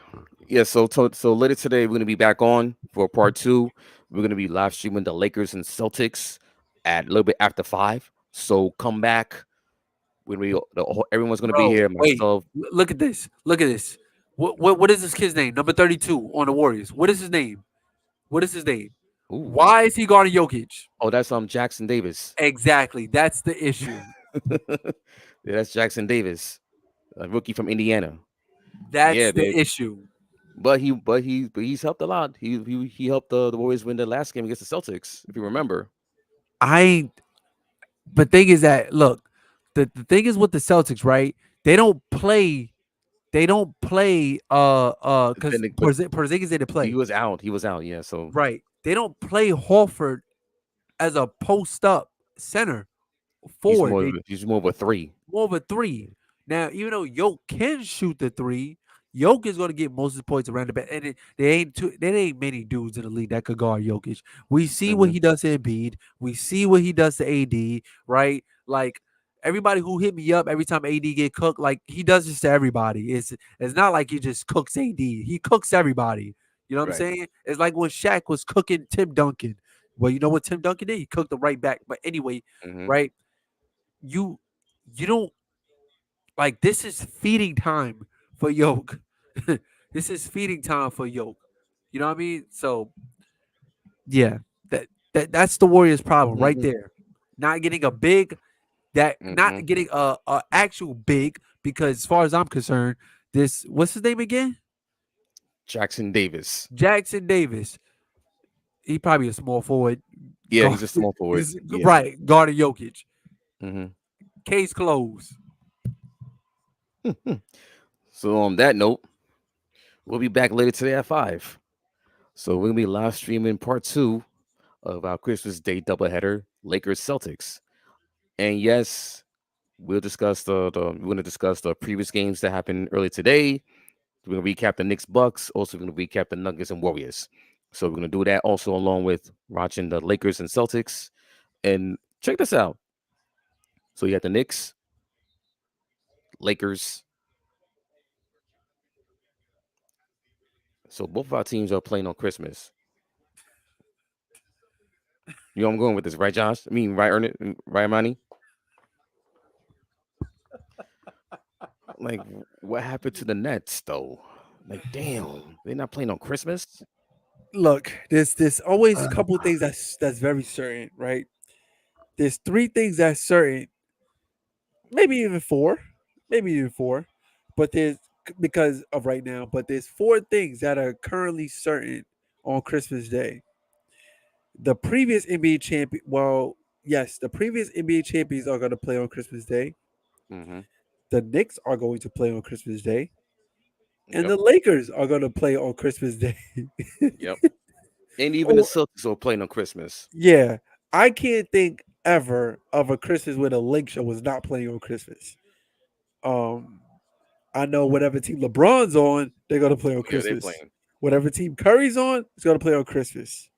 yeah. So later today we're gonna be back on for part two. We're gonna be live streaming the Lakers and Celtics at a little bit after 5. So come back when everyone's gonna be bro, here. wait, Myself. look at this. Look at this. What is this kid's name? Number 32 on the Warriors. What is his name? What is his name? Ooh. Why is he guarding Jokic? Oh, that's Jackson Davis. Exactly. That's the issue. Yeah, that's Jackson Davis, a rookie from Indiana. That's Yeah, the issue. but he's helped a lot. He helped the Warriors win the last game against the Celtics, if you remember. I ain't. But thing is that look, the thing is with the Celtics, right? They don't play. They don't play. Because But Porzingis didn't he play. was out. He was out. Yeah. So Right. They don't play Horford as a post up center he's forward. more They he's more of a 3. more of a three. Now, even though Yoke can shoot the three, Yoke is going to get most of the points around the back. And there ain't many dudes in the league that could guard Jokic. We see what Hmm. he does to Embiid. We see what he does to AD, right? Like, everybody who hit me up every time AD get cooked, like, he does this to everybody. It's not like he just cooks AD. He cooks everybody. You know what I'm Right. saying? It's like when Shaq was cooking Tim Duncan. Well, you know what Tim Duncan did? He cooked him right back. But anyway, Hmm. right? You you don't like this is feeding time for Yoke. This is feeding time for Yoke. You know what I mean? So yeah, that's the Warriors' problem right Mm-hmm. there. Not getting a big that Mm-hmm. not getting a actual big because as far as I'm concerned, this what's his name again? Jackson Davis. Jackson Davis. He probably a small forward. Yeah, Guard, he's a small forward. Yeah. right, guarding Jokic. Mm-hmm. Case closed. So on that note, we'll be back later today at 5. So we're gonna be live streaming part 2 of our Christmas Day doubleheader, Lakers Celtics. And yes, we'll discuss we're gonna discuss the previous games that happened earlier today. We're gonna recap the Knicks Bucks. Also, we're gonna recap the Nuggets and Warriors. So we're gonna do that also along with watching the Lakers and Celtics. And check this out. So you have the Knicks, Lakers. So both of our teams are playing on Christmas. You know where I'm going with this, right, Josh? I mean, right, Ernest, right, Manny? Like, what happened to the Nets, though? Like, damn, they're not playing on Christmas. Look, there's always a Uh, couple things that's very certain, right? There's three things that's certain, maybe even four, but there's because of right now, but there's four things that are currently certain on Christmas Day. The previous NBA champion, well, yes, the previous NBA champions are going to play on Christmas Day. mm-hmm. The Knicks are going to play on Christmas Day, and Yep, the Lakers are going to play on Christmas Day. yep. And even the Oh, Celtics are playing on Christmas. yeah, I can't think ever of a Christmas where the Lakers was not playing on Christmas. Um, I know whatever team LeBron's on, they're gonna play on Yeah, they're Christmas. playing. Whatever team Curry's on, it's gonna play on Christmas.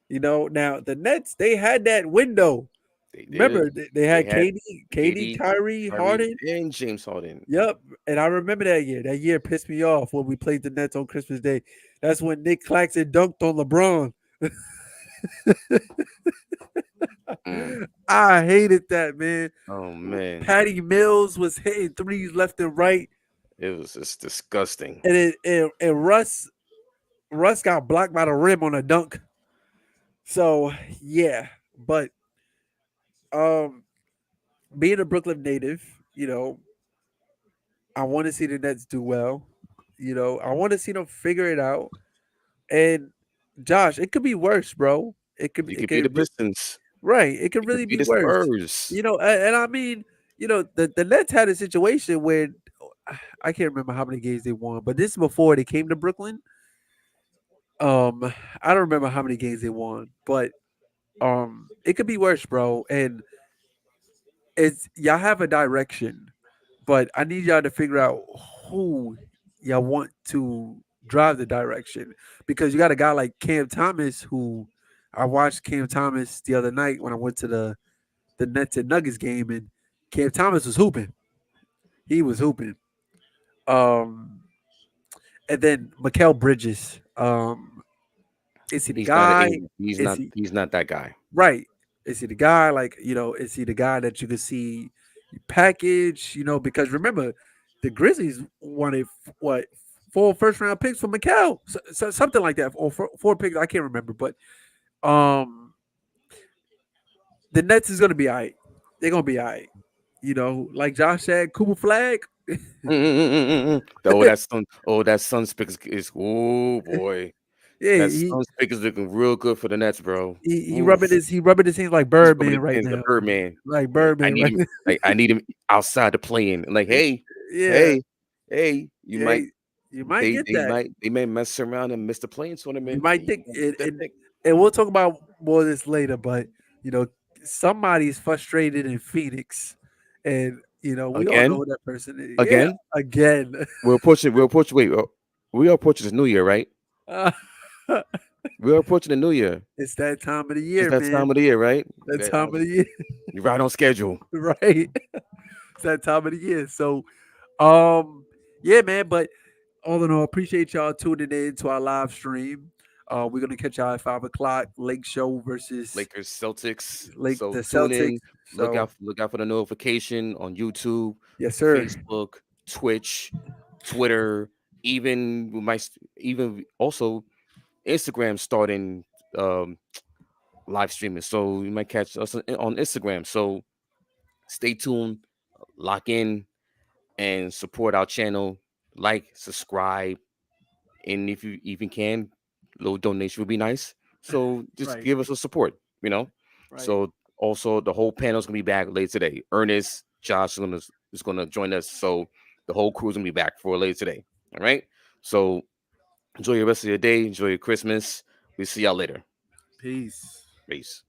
You know, now the Nets, they had that window. They did. Remember, they They had had KD, KD, Kyrie, Kyrie, Harden. and James Harden. Yep. And I remember that year. That year pissed me off when we played the Nets on Christmas Day. That's when Nick Claxton dunked on LeBron. Mm. I hated that, man. Oh man, Patty Mills was hitting threes left and right. it was just disgusting. And Russ got blocked by the rim on a dunk. So yeah, but um, being a Brooklyn native, you know, I want to see the Nets do well. You know, I want to see them figure it out. And Josh, it could be worse, bro. You It could be the could re- Pistons. right. It could You could really be be the worse. Spurs. You know, and I mean, you know, the Nets had a situation where I can't remember how many games they won, but this is before they came to Brooklyn. I don't remember how many games they won, but it could be worse, bro. And it's y'all have a direction, but I need y'all to figure out who y'all want to drive the direction because you got a guy like Cam Thomas who I watched Cam Thomas the other night when I went to the Nets and Nuggets game and Cam Thomas was hooping. He was hooping. Um, and then Mikael Bridges. Is he the He's not. guy? He's Is not. he He's not that guy. right? Is he the guy? Like, you know, is he the guy that you could see package? You know, because remember, the Grizzlies wanted what 4 first round picks for Mikal, so something like that, or four picks. I can't remember, but um, the Nets is gonna be all right. They're gonna be all right. You know, like Josh said, Cooper Flag. Oh, that sun. Oh, that sun spick is. Oh boy, Yeah, that sun spick is looking real good for the Nets, bro. he Oof. rubbing his hands like He's rubbing Birdman his right hands like now, Birdman. like Like I Birdman need right him. now. Like I need him outside the plane. Like hey, Yeah, hey, hey. You yeah, might. you might get that. They may mess around and miss the plane You tournament. might And you think might it, get that pick and we'll talk about more of this later, but you know, somebody's frustrated in Phoenix, and you know, we all know again. who that person is. Yeah, Again. again. We're approaching. We're approaching. Wait. We are approaching this New Year, right? Uh, We are approaching the New Year. it's that time of the It's year, that man. time of the year, right? That time of the year, You're right on schedule. right? It's that time of the year. So, um, yeah, man. But all in all, appreciate y'all tuning in to our live stream. We're gonna catch y'all at 5 o'clock. Lake Show versus Lakers, Celtics. The So tune Celtics. in. So Look out for the notification on YouTube, yes, sir. Facebook, Twitch, Twitter. Even we might even also Instagram starting um, live streaming. So you might catch us on Instagram. So stay tuned, lock in, and support our channel. Like, subscribe, and if you even can, little donation would be nice. So just Right. give us a support, you know. Right. So also the whole panel's gonna be back later today. Ernest, Josh is gonna join us. So the whole crew's gonna be back for later today. All right. So enjoy the rest of your day. Enjoy your Christmas. We'll see y'all later. Peace. Peace.